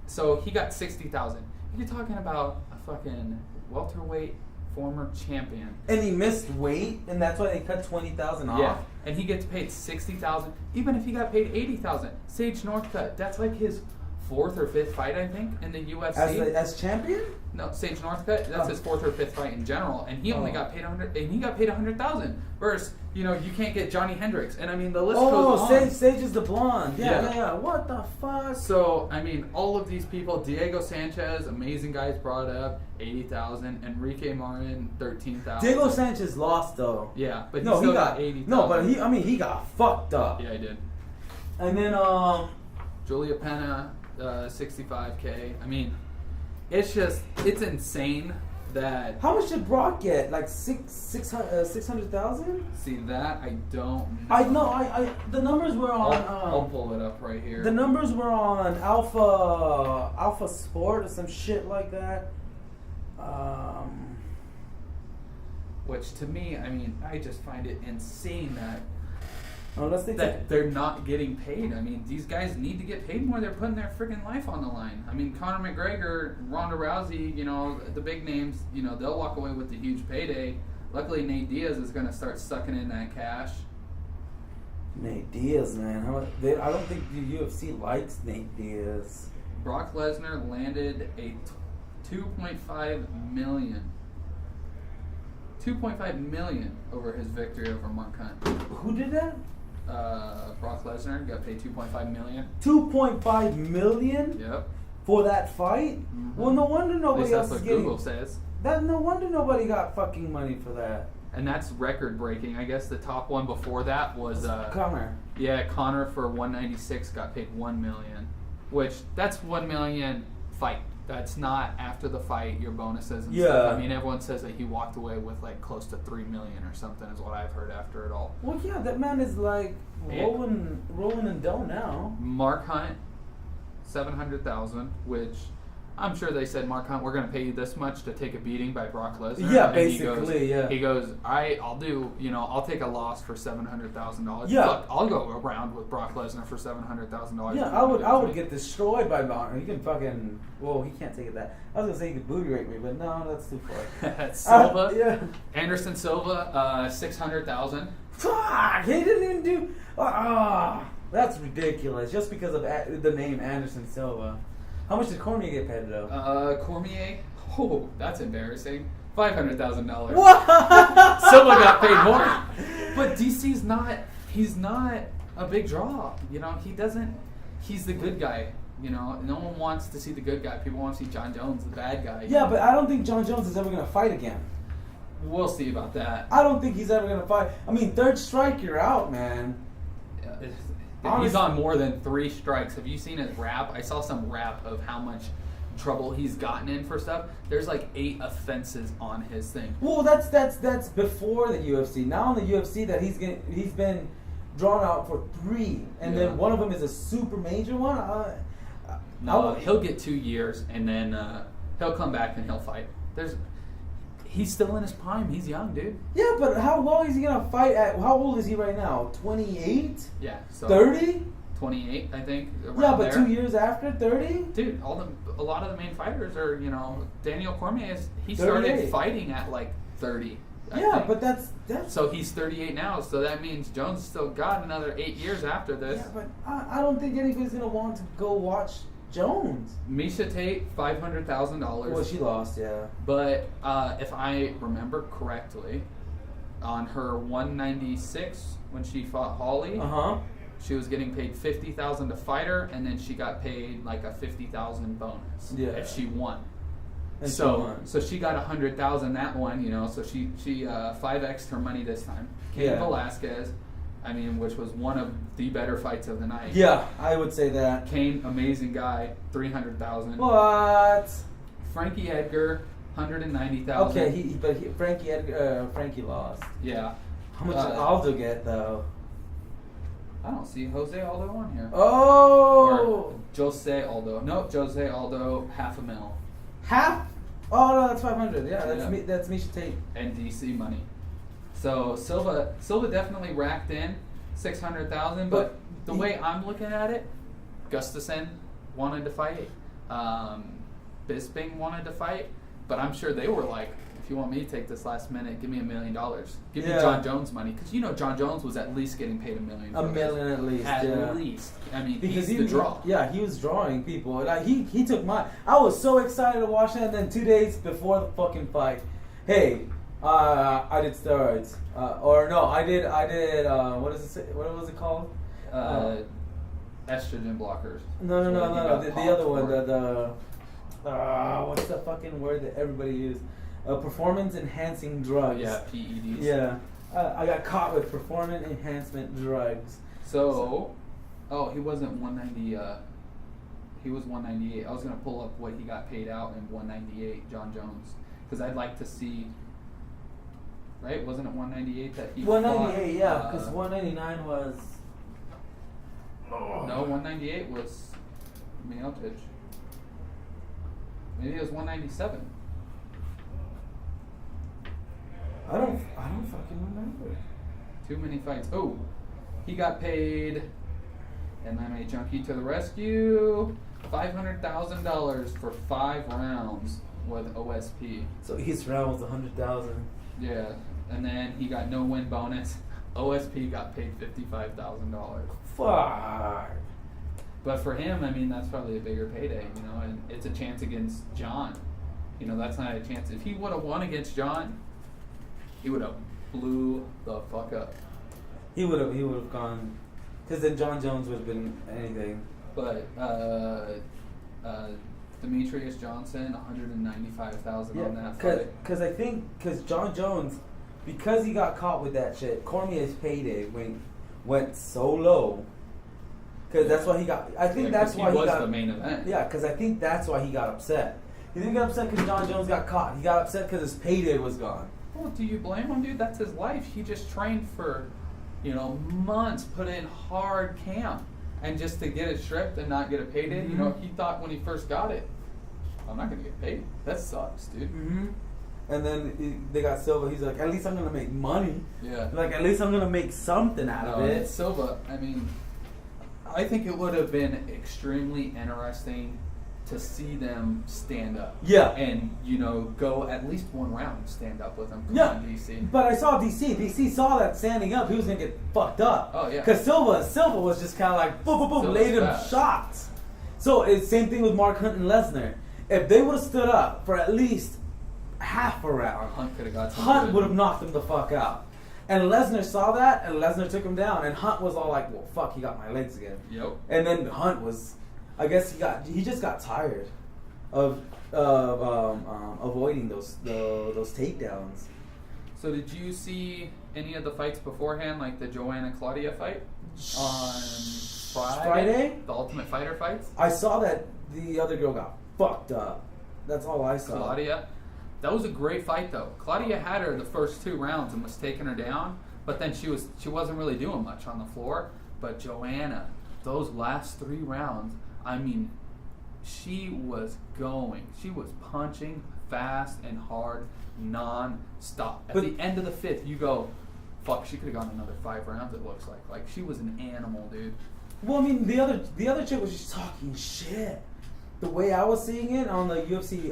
[SPEAKER 2] So he got $60,000. You're talking about a fucking welterweight former champion.
[SPEAKER 1] And he missed weight, and that's why they cut 20,000 off?
[SPEAKER 2] Yeah, and he gets paid $60,000. Even if he got paid $80,000, Sage Northcutt, that's like his 4th or 5th fight, I think, in the UFC.
[SPEAKER 1] As champion?
[SPEAKER 2] No, Sage Northcutt, that's his 4th or 5th fight in general, and he only got paid $100,000. Versus, you can't get Johnny Hendricks, and I mean the list goes on.
[SPEAKER 1] Sage is the blonde.
[SPEAKER 2] Yeah.
[SPEAKER 1] Yeah. What the fuck?
[SPEAKER 2] So I mean, all of these people: Diego Sanchez, amazing guys, brought up $80,000. Enrique Marin, $13,000.
[SPEAKER 1] Diego Sanchez lost though.
[SPEAKER 2] Yeah, but
[SPEAKER 1] he
[SPEAKER 2] still got $80,000.
[SPEAKER 1] No, but he got fucked up.
[SPEAKER 2] Yeah, he did.
[SPEAKER 1] And then
[SPEAKER 2] Julia Pena, $65K. I mean, it's insane that.
[SPEAKER 1] How much did Brock get? Like 600,000?
[SPEAKER 2] See that I don't know.
[SPEAKER 1] I know. The numbers were on.
[SPEAKER 2] I'll pull it up right here.
[SPEAKER 1] The numbers were on Alpha Sport or some shit like that.
[SPEAKER 2] Which to me, I mean, I just find it insane that.
[SPEAKER 1] That
[SPEAKER 2] they're not getting paid. I mean, these guys need to get paid more. They're putting their freaking life on the line. I mean, Conor McGregor, Ronda Rousey, the big names, they'll walk away with the huge payday. Luckily, Nate Diaz is going to start sucking in that cash.
[SPEAKER 1] Nate Diaz, man. I don't think the UFC likes Nate Diaz.
[SPEAKER 2] Brock Lesnar landed a $2.5 million. $2.5 million over his victory over Mark Hunt.
[SPEAKER 1] Who did that?
[SPEAKER 2] Brock Lesnar got paid $2.5 million.
[SPEAKER 1] $2.5 million?
[SPEAKER 2] Yep.
[SPEAKER 1] For that fight?
[SPEAKER 2] Mm-hmm.
[SPEAKER 1] Well, no wonder nobody else is
[SPEAKER 2] that's what
[SPEAKER 1] getting.
[SPEAKER 2] Google says.
[SPEAKER 1] No wonder nobody got fucking money for that.
[SPEAKER 2] And that's record breaking. I guess the top one before that was
[SPEAKER 1] Conor.
[SPEAKER 2] Yeah, Conor for 196 got paid $1 million, which that's $1 million fight. That's not after the fight, your bonuses and stuff. I mean, everyone says that he walked away with like close to $3 million or something is what I've heard after it all.
[SPEAKER 1] Well, yeah, that man is like rolling in dough now.
[SPEAKER 2] Mark Hunt, $700,000, which I'm sure they said, Mark Hunt, we're going to pay you this much to take a beating by Brock Lesnar.
[SPEAKER 1] Yeah,
[SPEAKER 2] and
[SPEAKER 1] basically,
[SPEAKER 2] he goes, I'll do, I'll take a loss for $700,000.
[SPEAKER 1] Yeah.
[SPEAKER 2] Look, I'll go around with Brock Lesnar for $700,000.
[SPEAKER 1] Yeah, I would get destroyed by Bonner. He can fucking, well, he can't take it that. I was going to say he could booty rape me, but no, that's too far.
[SPEAKER 2] Silva,
[SPEAKER 1] yeah.
[SPEAKER 2] Anderson Silva, $600,000.
[SPEAKER 1] Fuck, he didn't even do, that's ridiculous, just because of the name Anderson Silva. How much did Cormier get paid though?
[SPEAKER 2] Cormier, that's embarrassing. $500,000.
[SPEAKER 1] What?
[SPEAKER 2] Silva got paid more. But DC's he's not a big draw. He's the good guy. You know, no one wants to see the good guy. People want to see John Jones, the bad guy.
[SPEAKER 1] Yeah, but I don't think John Jones is ever going to fight again.
[SPEAKER 2] We'll see about that.
[SPEAKER 1] I don't think he's ever going to fight. I mean, third strike, you're out, man.
[SPEAKER 2] He's on more than 3 strikes. Have you seen his rap? I saw some rap of how much trouble he's gotten in for stuff. There's like 8 offenses on his thing.
[SPEAKER 1] Well, that's before the UFC. Now in the UFC, that he's been drawn out for 3, and then one of them is a super major one.
[SPEAKER 2] No, he'll get 2 years, and then he'll come back and he'll fight. He's still in his prime. He's young, dude.
[SPEAKER 1] Yeah, but how long is he gonna fight at? How old is he right now? 28?
[SPEAKER 2] Yeah. So
[SPEAKER 1] 30?
[SPEAKER 2] 28, I think.
[SPEAKER 1] Yeah, but
[SPEAKER 2] there.
[SPEAKER 1] 2 years after 30?
[SPEAKER 2] Dude, a lot of the main fighters are, Daniel Cormier he
[SPEAKER 1] 38.
[SPEAKER 2] started fighting at like 30. I
[SPEAKER 1] Yeah,
[SPEAKER 2] think.
[SPEAKER 1] but that's
[SPEAKER 2] so he's 38 now. So that means Jones still got another 8 years after this.
[SPEAKER 1] Yeah, but I don't think anybody's gonna want to go watch Jones.
[SPEAKER 2] Misha Tate, $500,000.
[SPEAKER 1] Well, she lost, yeah.
[SPEAKER 2] But if I remember correctly, on her 196 when she fought Holly, she was getting paid $50,000 to fight her, and then she got paid like a $50,000 bonus if she won.
[SPEAKER 1] And
[SPEAKER 2] so she got $100,000 that one, So she 5x'd her money this time. Cain Velasquez, which was one of the better fights of the night.
[SPEAKER 1] Yeah, I would say that.
[SPEAKER 2] Cain, amazing guy, $300,000.
[SPEAKER 1] What?
[SPEAKER 2] Frankie Edgar, $190,000.
[SPEAKER 1] Okay, Frankie lost.
[SPEAKER 2] Yeah.
[SPEAKER 1] How much did Aldo get though?
[SPEAKER 2] I don't see Jose Aldo on here.
[SPEAKER 1] Oh.
[SPEAKER 2] Or Jose Aldo. Nope, Jose Aldo, $500,000.
[SPEAKER 1] Half? Oh no, that's 500. Yeah, that's Misha Tate.
[SPEAKER 2] And DC money. So Silva definitely racked in $600,000, but the way I'm looking at it, Gustafsson wanted to fight, Bisping wanted to fight, but I'm sure they were like, if you want me to take this last minute, give me $1 million. Give me John Jones money, because John Jones was at least getting paid $1 million.
[SPEAKER 1] $1 million at least.
[SPEAKER 2] At least.
[SPEAKER 1] Because
[SPEAKER 2] he's the draw.
[SPEAKER 1] Yeah, he was drawing people. Like he took mine. I was so excited to watch that, and then 2 days before the fucking fight, hey. I did steroids, I did. What was it called?
[SPEAKER 2] Estrogen blockers.
[SPEAKER 1] No. The other one. What's the fucking word that everybody uses? Performance enhancing drugs.
[SPEAKER 2] Yeah, PEDs.
[SPEAKER 1] Yeah, I got caught with performance enhancement drugs.
[SPEAKER 2] So, he wasn't 190. He was 198. I was gonna pull up what he got paid out in 198, John Jones, because I'd like to see. Right? Wasn't it 198 that he
[SPEAKER 1] 198,
[SPEAKER 2] fought,
[SPEAKER 1] yeah, because 199 was...
[SPEAKER 2] No, 198 was Miocic. Maybe it was 197.
[SPEAKER 1] I don't fucking remember.
[SPEAKER 2] Too many fights. Oh, he got paid, and I'm a junkie to the rescue, $500,000 for 5 rounds with OSP.
[SPEAKER 1] So each round was 100,000.
[SPEAKER 2] Yeah, and then he got no win bonus. OSP got paid $55,000.
[SPEAKER 1] Fuck.
[SPEAKER 2] But for him, that's probably a bigger payday, and it's a chance against John. That's not a chance. If he would have won against John, he would have blew the fuck up. He would
[SPEAKER 1] have gone, because then John Jones would have been anything.
[SPEAKER 2] But Demetrius Johnson, $195,000 on that fight.
[SPEAKER 1] Because John Jones, because he got caught with that shit, Cormier's payday went so low. Because that's why he got. I think that's why he
[SPEAKER 2] was
[SPEAKER 1] got
[SPEAKER 2] the main event.
[SPEAKER 1] Yeah, because I think that's why he got upset. He didn't get upset because John Jones got caught. He got upset because his payday was gone.
[SPEAKER 2] Well, do you blame him, dude? That's his life. He just trained for, months, put in hard camp. And just to get it stripped and not get a payday, he thought when he first got it, I'm not going to get paid. That sucks, dude.
[SPEAKER 1] Mm-hmm. And then they got Silva. He's like, at least I'm going to make money.
[SPEAKER 2] Yeah.
[SPEAKER 1] Like, at least I'm going to make something out of it.
[SPEAKER 2] Silva, I think it would have been extremely interesting to see them stand up.
[SPEAKER 1] Yeah.
[SPEAKER 2] And, go at least one round stand up with them. Come on, DC.
[SPEAKER 1] But I saw DC. DC saw that standing up, he was going to get fucked up.
[SPEAKER 2] Oh, yeah.
[SPEAKER 1] Because Silva was just kind of like, boom, boom, boom,
[SPEAKER 2] Silva's
[SPEAKER 1] laid him
[SPEAKER 2] fast.
[SPEAKER 1] shots. So it's same thing with Mark Hunt and Lesnar. If they would have stood up for at least half a round,
[SPEAKER 2] Hunt could have got some
[SPEAKER 1] Hunt
[SPEAKER 2] good.
[SPEAKER 1] would have knocked him the fuck out. And Lesnar saw that, and Lesnar took him down. And Hunt was all like, well, fuck, he got my legs again.
[SPEAKER 2] Yep.
[SPEAKER 1] And then Hunt was... I guess he just got tired of avoiding those takedowns.
[SPEAKER 2] So did you see any of the fights beforehand, like the Joanna Claudia fight on Friday? The Ultimate Fighter fights?
[SPEAKER 1] I saw that the other girl got fucked up. That's all I saw.
[SPEAKER 2] Claudia. That was a great fight though. Claudia had her the first 2 rounds and was taking her down, but then she wasn't really doing much on the floor. But Joanna, those last 3 rounds, I mean, she was going. She was punching fast and hard, non-stop. At the end of the 5th, you go, fuck, she could have gone another 5 rounds, it looks like. Like, she was an animal, dude.
[SPEAKER 1] Well, I mean, the other chick was just talking shit. The way I was seeing it on the UFC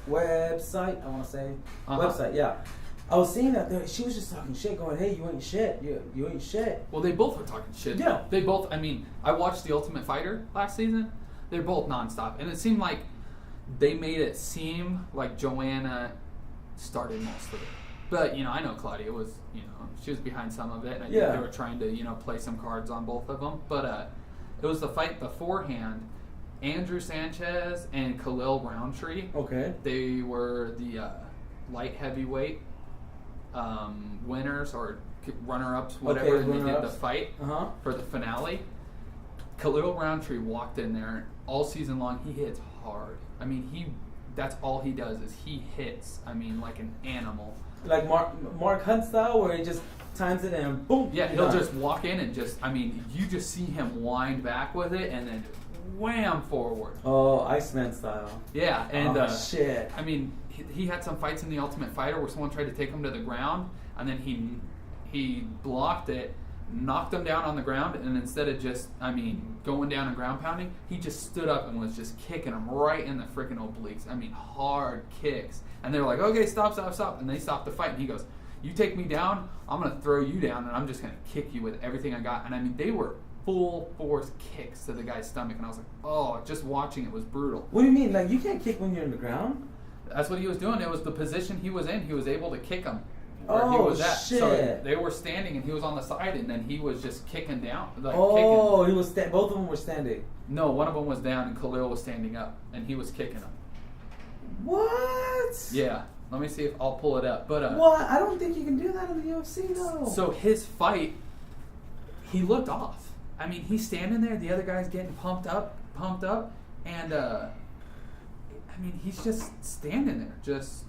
[SPEAKER 1] website, I want to say. Website, yeah. I was seeing that she was just talking shit, going, hey, you ain't shit. You ain't shit.
[SPEAKER 2] Well, they both were talking shit.
[SPEAKER 1] Yeah.
[SPEAKER 2] They both, I mean, I watched The Ultimate Fighter last season. They're both nonstop. And it seemed like they made it seem like Joanna started most of it. But, I know Claudia was, she was behind some of it. And I think they were trying to, play some cards on both of them. But it was the fight beforehand. Andrew Sanchez and Khalil Roundtree. Okay. They were the light heavyweight winners or runner-ups, whatever, and they did the fight for the finale. Khalil Roundtree walked in there all season long. He hits hard. I mean, that's all he does is he hits. I mean, like an animal. Like
[SPEAKER 1] Mark Hunt style, where he just times it and boom.
[SPEAKER 2] Yeah, he'll just walk in and you just see him wind back with it and then wham forward.
[SPEAKER 1] Oh, Iceman style.
[SPEAKER 2] Yeah, and
[SPEAKER 1] shit.
[SPEAKER 2] I mean, he had some fights in the Ultimate Fighter where someone tried to take him to the ground, and then he blocked it, knocked him down on the ground, and instead of just going down and ground pounding, he just stood up and was just kicking him right in the freaking obliques. I mean, hard kicks. And they were like, okay, stop. And they stopped the fight, and he goes, you take me down, I'm going to throw you down, and I'm just going to kick you with everything I got. And I mean, they were full force kicks to the guy's stomach, and I was like, oh, just watching it was brutal.
[SPEAKER 1] What do you mean? Like, you can't kick when you're in the ground?
[SPEAKER 2] That's what he was doing. It was the position he was in. He was able to kick him.
[SPEAKER 1] He was at. Shit.
[SPEAKER 2] So they were standing, and he was on the side, and then he was just kicking down.
[SPEAKER 1] Like, he was both of them were standing.
[SPEAKER 2] No, one of them was down, and Khalil was standing up, and he was kicking him.
[SPEAKER 1] What?
[SPEAKER 2] Yeah. Let me see if I'll pull it up. But
[SPEAKER 1] what? I don't think you can do that in the UFC, though.
[SPEAKER 2] So his fight, he looked off. I mean, he's standing there, the other guy's getting pumped up, and he's just standing there, just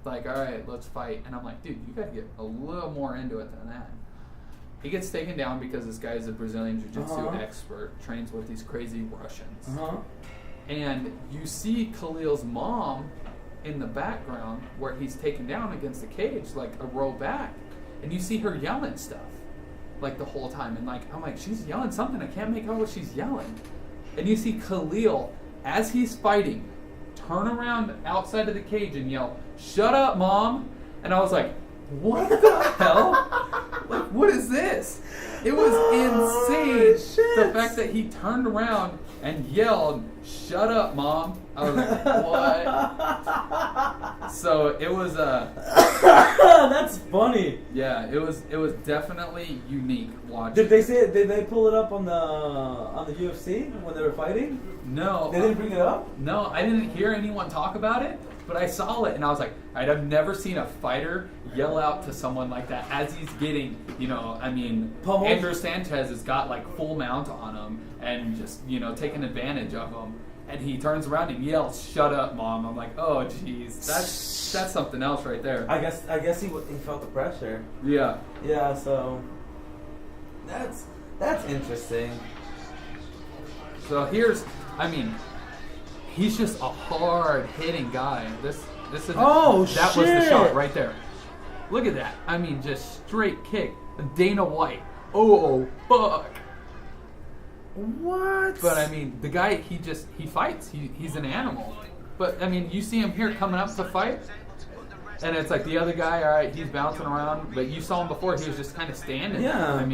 [SPEAKER 2] like, all right, let's fight. And I'm like, dude, you got to get a little more into it than that. He gets taken down because this guy is a Brazilian Jiu-Jitsu expert, trains with these crazy Russians. And you see Khalil's mom in the background where he's taken down against the cage, like a row back, and you see her yelling stuff like the whole time, and like I'm like, she's yelling something, I can't make out what she's yelling. And you see Khalil, as he's fighting, turn around outside of the cage and yell, "Shut up, Mom!" And I was like, what the hell? Like, what is this? It was insane.
[SPEAKER 1] Shit.
[SPEAKER 2] The fact that he turned around and yelled, "Shut up, Mom!" I was like, what? So it was
[SPEAKER 1] That's funny.
[SPEAKER 2] Yeah, it was definitely unique watching.
[SPEAKER 1] Did they pull it up on the UFC when they were fighting?
[SPEAKER 2] No.
[SPEAKER 1] They didn't bring it up?
[SPEAKER 2] No, I didn't hear anyone talk about it, but I saw it and I was like, I've never seen a fighter yell out to someone like that as he's getting,
[SPEAKER 1] pummeled?
[SPEAKER 2] Andrew Sanchez has got like full mount on him and just, taking advantage of him. And he turns around and yells, "Shut up, Mom!" I'm like, oh, jeez, that's something else right there.
[SPEAKER 1] I guess he felt the pressure.
[SPEAKER 2] Yeah.
[SPEAKER 1] Yeah. So that's interesting.
[SPEAKER 2] So he's just a hard hitting guy. This is that was the shot right there. Look at that. Just straight kick. Dana White. Oh fuck.
[SPEAKER 1] What?
[SPEAKER 2] But the guy, he fights. He's an animal. But you see him here coming up to fight, and it's like the other guy. All right, he's bouncing around, but you saw him before. He was just kind of standing.
[SPEAKER 1] Yeah.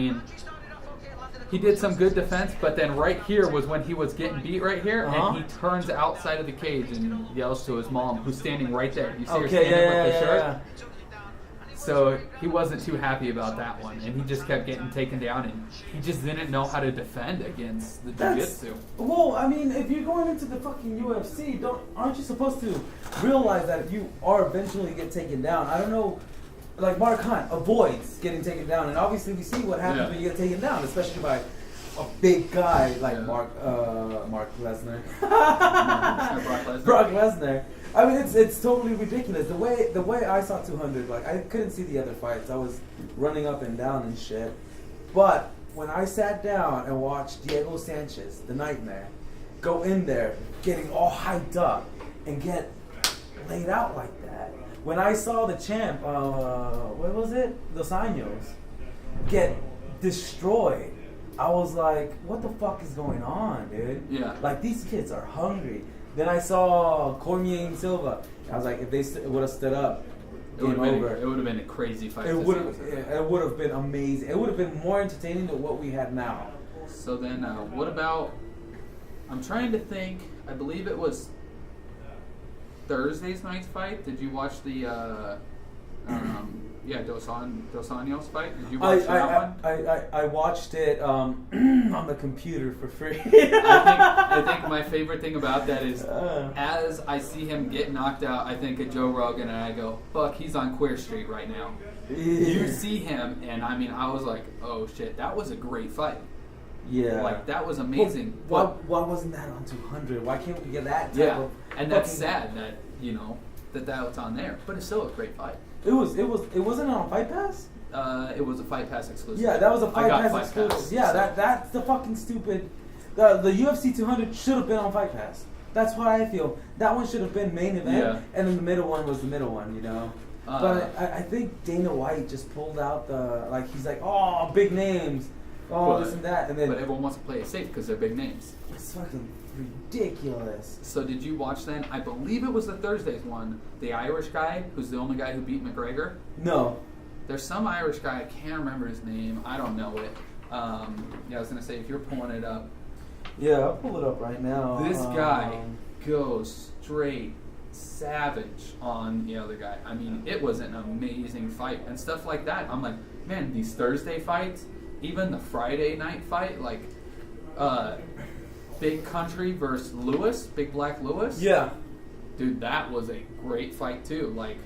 [SPEAKER 2] He did some good defense, but then right here was when he was getting beat right here, and he turns outside of the cage and yells to his mom, who's standing right there. You see her standing with the shirt. So he wasn't too happy about that one, and he just kept getting taken down, and he just didn't know how to defend against the jiu-jitsu.
[SPEAKER 1] Well, I mean, if you're going into the fucking UFC, aren't you supposed to realize that you are eventually get taken down? I don't know, like Mark Hunt avoids getting taken down, and obviously we see what happens when you get taken down, especially by a big guy like Mark Lesnar. Brock Lesnar. I mean, it's totally ridiculous. The way I saw 200, like I couldn't see the other fights. I was running up and down and shit. But when I sat down and watched Diego Sanchez, the Nightmare, go in there, getting all hyped up and get laid out like that. When I saw the champ, what was it? Dos Anjos, get destroyed. I was like, what the fuck is going on, dude? Yeah. Like, these kids are hungry. Then I saw Cormier and Silva. I was like, if they would have stood up,
[SPEAKER 2] it would have been a crazy fight.
[SPEAKER 1] It would have been amazing. It would have been more entertaining than what we had now.
[SPEAKER 2] So then, what about? I'm trying to think. I believe it was Thursday's night's fight. Did you watch the? Dos Anjos fight. Did you watch that one?
[SPEAKER 1] I watched it on the computer for free.
[SPEAKER 2] I think my favorite thing about that is as I see him get knocked out, I think of Joe Rogan and I go, fuck, he's on Queer Street right now. Yeah. You see him and I mean, I was like, oh shit, that was a great fight.
[SPEAKER 1] Yeah.
[SPEAKER 2] Like, that was amazing.
[SPEAKER 1] Why wasn't that on 200? Why can't we get that type of...
[SPEAKER 2] And that's sad that, that was on there. But it's still a great fight.
[SPEAKER 1] It wasn't on Fight Pass?
[SPEAKER 2] It was a Fight Pass exclusive.
[SPEAKER 1] Yeah, that was a Fight Pass exclusive. Yeah, so. That's the fucking stupid... The UFC 200 should have been on Fight Pass. That's what I feel. That one should have been main event, and then the middle one was the middle one, But I think Dana White just pulled out he's like, oh, big names. Oh, this and that. And then,
[SPEAKER 2] but everyone wants to play it safe because they're big names.
[SPEAKER 1] It's fucking ridiculous.
[SPEAKER 2] So did you watch then? I believe it was the Thursday's one. The Irish guy, who's the only guy who beat McGregor.
[SPEAKER 1] No.
[SPEAKER 2] There's some Irish guy. I can't remember his name. I don't know it. I was going to say, if you're pulling it up.
[SPEAKER 1] Yeah, I'll pull it up right now.
[SPEAKER 2] This guy goes straight savage on the other guy. I mean, it was an amazing fight. And stuff like that. I'm like, man, these Thursday fights, even the Friday night fight, like Big Country versus Lewis, Big Black Lewis.
[SPEAKER 1] Yeah.
[SPEAKER 2] Dude, that was a great fight too. Like,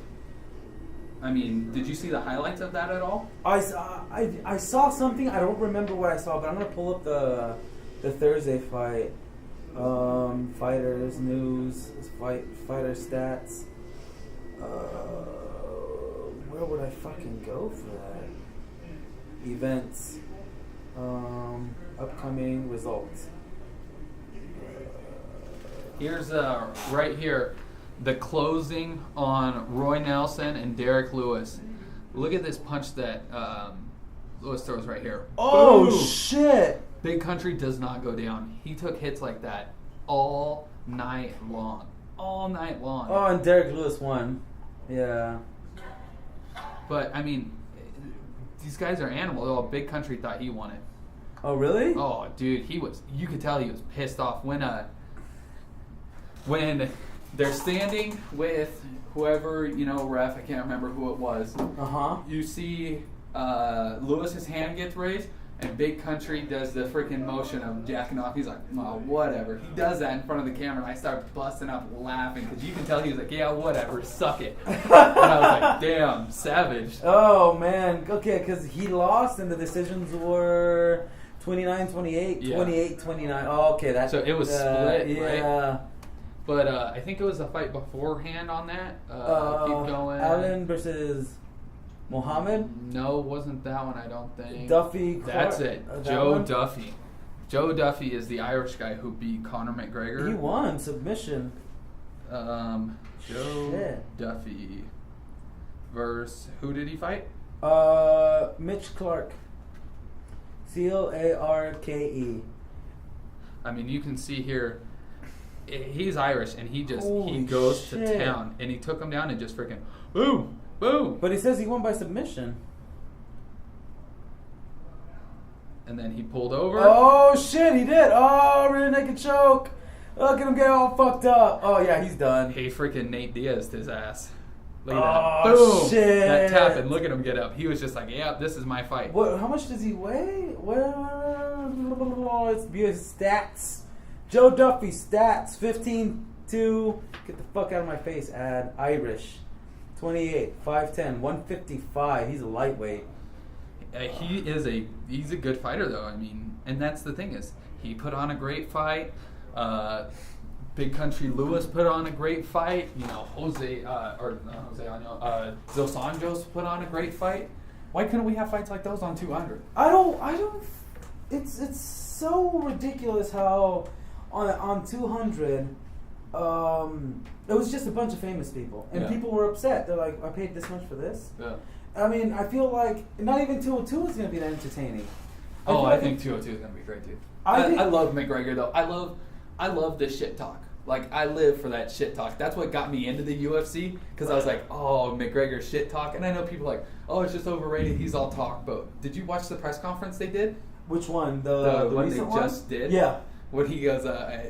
[SPEAKER 2] I mean, did you see the highlights of that at all?
[SPEAKER 1] I saw something. I don't remember what I saw, but I'm gonna pull up the Thursday fight. Fighters news, fighter stats. Where would I fucking go for that? Events. Upcoming results.
[SPEAKER 2] Here's right here, the closing on Roy Nelson and Derek Lewis. Look at this punch that Lewis throws right here.
[SPEAKER 1] Oh,
[SPEAKER 2] boom.
[SPEAKER 1] Shit!
[SPEAKER 2] Big Country does not go down. He took hits like that all night long. All night long.
[SPEAKER 1] Oh, and Derek Lewis won. Yeah.
[SPEAKER 2] But, I mean, these guys are animals. Oh, Big Country thought he won it.
[SPEAKER 1] Oh, really?
[SPEAKER 2] Oh, dude, you could tell he was pissed off when they're standing with whoever, ref, I can't remember who it was.
[SPEAKER 1] Uh-huh.
[SPEAKER 2] You see Lewis's hand gets raised, and Big Country does the freaking motion of jacking off. He's like, oh, whatever. He does that in front of the camera, and I start busting up laughing, because you can tell he was like, yeah, whatever, suck it. And I was like, damn, savage.
[SPEAKER 1] Oh, man. Okay, because he lost, and the decisions were 29-28, 28-29. Oh, okay.
[SPEAKER 2] So it was split,
[SPEAKER 1] yeah.
[SPEAKER 2] right? But I think it was a fight beforehand on that. Keep going.
[SPEAKER 1] Allen versus Muhammad?
[SPEAKER 2] No, wasn't that one, I don't think.
[SPEAKER 1] Duffy.
[SPEAKER 2] That's it. Joe Duffy. Joe Duffy is the Irish guy who beat Conor McGregor.
[SPEAKER 1] He won submission.
[SPEAKER 2] Joe Duffy versus, who did he fight?
[SPEAKER 1] Mitch Clarke. Clarke.
[SPEAKER 2] I mean, you can see here, he's Irish, and he goes to town, and he took him down and just freaking boom, boom.
[SPEAKER 1] But he says he won by submission.
[SPEAKER 2] And then he pulled over.
[SPEAKER 1] Oh shit, he did. Oh, rear naked choke. Look at him get all fucked up. Oh yeah, he's done.
[SPEAKER 2] He freaking Nate Diaz'd his ass. Look at that.
[SPEAKER 1] Oh,
[SPEAKER 2] Boom.
[SPEAKER 1] shit.
[SPEAKER 2] That tap, and look at him get up. He was just like, yeah, this is my fight.
[SPEAKER 1] What? How much does he weigh? Well, let's view his stats. Joe Duffy stats: 15'2". Get the fuck out of my face. Ad Irish, 28, 5'10", 155. He's a lightweight.
[SPEAKER 2] He's a good fighter though. I mean, and that's the thing is he put on a great fight. Big Country Lewis put on a great fight. You know, Dos Anjos put on a great fight. Why couldn't we have fights like those on 200?
[SPEAKER 1] I don't. It's so ridiculous how on 200, it was just a bunch of famous people, and people were upset. They're like, I paid this much for this.
[SPEAKER 2] Yeah.
[SPEAKER 1] I mean, I feel like not even 202 is going to be that entertaining.
[SPEAKER 2] I think 202 is going to be great too. I love McGregor though. I love the shit talk. Like, I live for that shit talk. That's what got me into the UFC, because I was like, oh, McGregor shit talk. And I know people are like, oh, it's just overrated. He's all talk. But did you watch the press conference they did?
[SPEAKER 1] Which one? The
[SPEAKER 2] one they
[SPEAKER 1] recent one?
[SPEAKER 2] just did?
[SPEAKER 1] Yeah.
[SPEAKER 2] When he goes,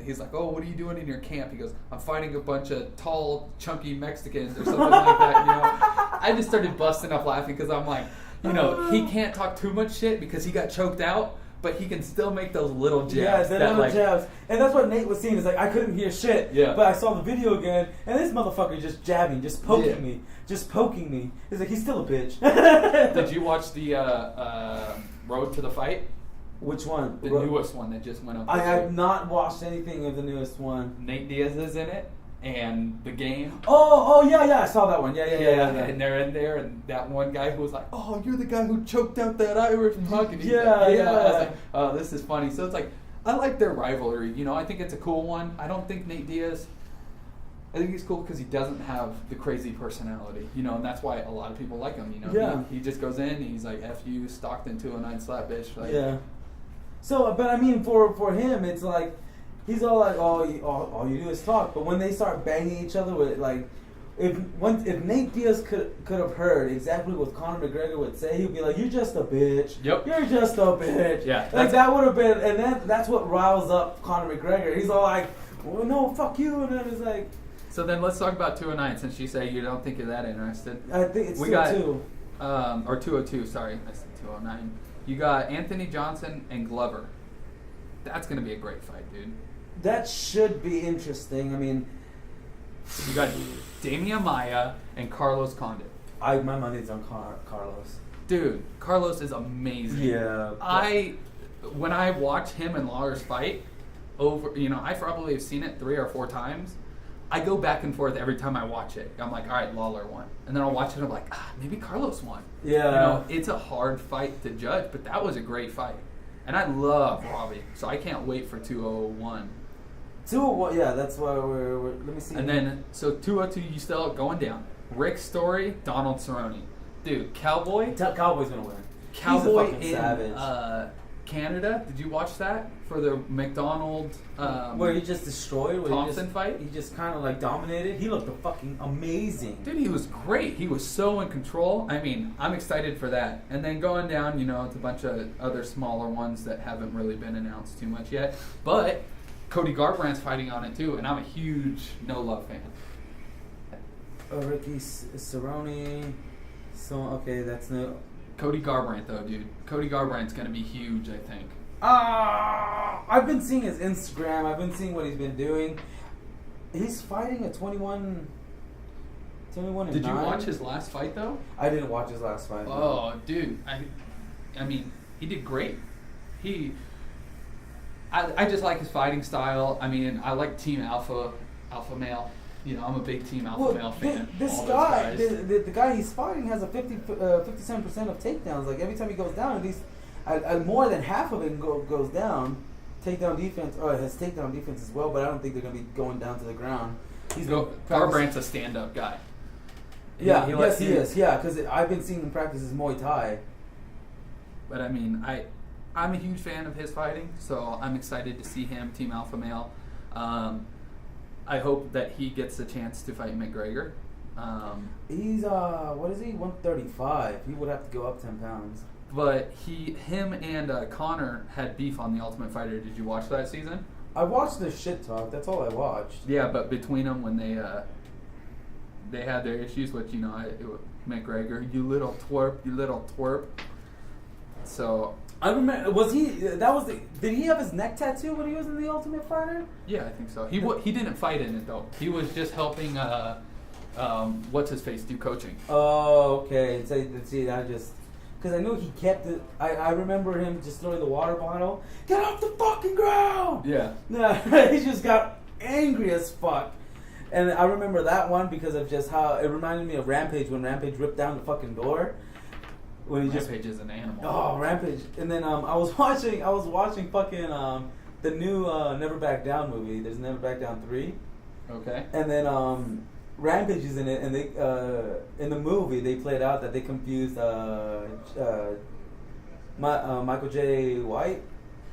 [SPEAKER 2] he's like, oh, what are you doing in your camp? He goes, I'm fighting a bunch of tall, chunky Mexicans or something like that. You know, I just started busting up laughing because I'm like, you know, he can't talk too much shit because he got choked out. But he can still make those little jabs.
[SPEAKER 1] Yeah, the little jabs. And that's what Nate was seeing. Is like, I couldn't hear shit.
[SPEAKER 2] Yeah.
[SPEAKER 1] But I saw the video again, and this motherfucker just jabbing, just poking me. Just poking me. He's like, he's still a bitch.
[SPEAKER 2] Did you watch the Road to the Fight?
[SPEAKER 1] Which one?
[SPEAKER 2] The newest one that just went up.
[SPEAKER 1] I have not watched anything of the newest one.
[SPEAKER 2] Nate Diaz is in it. And The Game.
[SPEAKER 1] Oh, yeah, I saw that one. Yeah.
[SPEAKER 2] And they're in there, and that one guy who was like, oh, you're the guy who choked out that Irish punk. And he's like, I was like, oh, this is funny. So it's like, I like their rivalry. You know, I think it's a cool one. I don't think Nate Diaz, I think he's cool because he doesn't have the crazy personality. You know, and that's why a lot of people like him. You know, he just goes in, and he's like, F you, Stockton 209 slap bitch. Like,
[SPEAKER 1] yeah. So, but I mean, for him, it's like, he's all like, all you do is talk. But when they start banging each other with, like, if Nate Diaz could have heard exactly what Conor McGregor would say, he'd be like, "You're just a bitch.
[SPEAKER 2] Yep.
[SPEAKER 1] You're just a bitch."
[SPEAKER 2] Yeah.
[SPEAKER 1] Like that would have been, and that's what riles up Conor McGregor. He's all like, "Well, no, fuck you," and then it's like.
[SPEAKER 2] So then let's talk about 209 since you say you don't think you're that interested.
[SPEAKER 1] I think it's 202.
[SPEAKER 2] Or 202. Sorry, I said 209. You got Anthony Johnson and Glover. That's gonna be a great fight, dude.
[SPEAKER 1] That should be interesting. I mean,
[SPEAKER 2] you got Damian Maia and Carlos Condit.
[SPEAKER 1] My money's on Carlos.
[SPEAKER 2] Dude, Carlos is amazing.
[SPEAKER 1] Yeah.
[SPEAKER 2] When I watch him and Lawler's fight, I probably have seen it 3 or 4 times. I go back and forth every time I watch it. I'm like, all right, Lawler won. And then I'll watch it and I'm like, maybe Carlos won.
[SPEAKER 1] Yeah.
[SPEAKER 2] You know, it's a hard fight to judge, but that was a great fight. And I love Robbie, so I can't wait for 201.
[SPEAKER 1] 201, yeah, that's why we're let me see.
[SPEAKER 2] And then, so 202, you still going down. Rick Story, Donald Cerrone. Dude, Cowboy.
[SPEAKER 1] Cowboy's going to win.
[SPEAKER 2] Cowboy
[SPEAKER 1] He's a fucking
[SPEAKER 2] in
[SPEAKER 1] savage.
[SPEAKER 2] Canada. Did you watch that? For the McDonald...
[SPEAKER 1] where he just destroyed?
[SPEAKER 2] Thompson fight?
[SPEAKER 1] He just kind of like dominated. He looked fucking amazing.
[SPEAKER 2] Dude, he was great. He was so in control. I mean, I'm excited for that. And then going down, it's a bunch of other smaller ones that haven't really been announced too much yet. But Cody Garbrandt's fighting on it too, and I'm a huge No Love fan.
[SPEAKER 1] Ricky Cerrone. So, okay, that's no...
[SPEAKER 2] Cody Garbrandt, though, dude. Cody Garbrandt's going to be huge, I think.
[SPEAKER 1] I've been seeing his Instagram. I've been seeing what he's been doing. He's fighting a 21 and
[SPEAKER 2] Did
[SPEAKER 1] 9.
[SPEAKER 2] you watch his last fight, though?
[SPEAKER 1] I didn't watch his last fight.
[SPEAKER 2] Oh, dude. I mean, he did great. I just like his fighting style. I mean, I like Team Alpha Male. I'm a big Team Alpha Male fan.
[SPEAKER 1] This guy, the guy he's fighting has a 57% of takedowns. Like every time he goes down, at least more than half of it goes down. Takedown defense, or his takedown defense as well. But I don't think they're gonna be going down to the ground.
[SPEAKER 2] Garbrandt's a stand-up guy.
[SPEAKER 1] Yeah, he is. Yeah, because I've been seeing him practice his Muay Thai.
[SPEAKER 2] But I mean, I'm a huge fan of his fighting, so I'm excited to see him, Team Alpha Male. I hope that he gets the chance to fight McGregor.
[SPEAKER 1] He's what is he? 135. He would have to go up 10 pounds.
[SPEAKER 2] But him and Connor had beef on The Ultimate Fighter. Did you watch that season?
[SPEAKER 1] I watched the shit talk. That's all I watched.
[SPEAKER 2] Yeah, but between them when they they had their issues with, McGregor, you little twerp. So
[SPEAKER 1] I remember. Did he have his neck tattoo when he was in the Ultimate Fighter?
[SPEAKER 2] yeah, I think so. He didn't fight in it though. He was just helping. What's his face do coaching.
[SPEAKER 1] Oh, okay. See, I just because I knew he kept it. I remember him just throwing the water bottle. Get off the fucking ground!
[SPEAKER 2] Yeah.
[SPEAKER 1] Yeah, he just got angry as fuck. And I remember that one because of just how it reminded me of Rampage when Rampage ripped down the fucking door. When he
[SPEAKER 2] Rampage is an animal.
[SPEAKER 1] Oh, Rampage! And then I was watching fucking the new Never Back Down movie. There's Never Back Down 3.
[SPEAKER 2] Okay.
[SPEAKER 1] And then Rampage is in it, and they in the movie they played out that they confused Michael J. White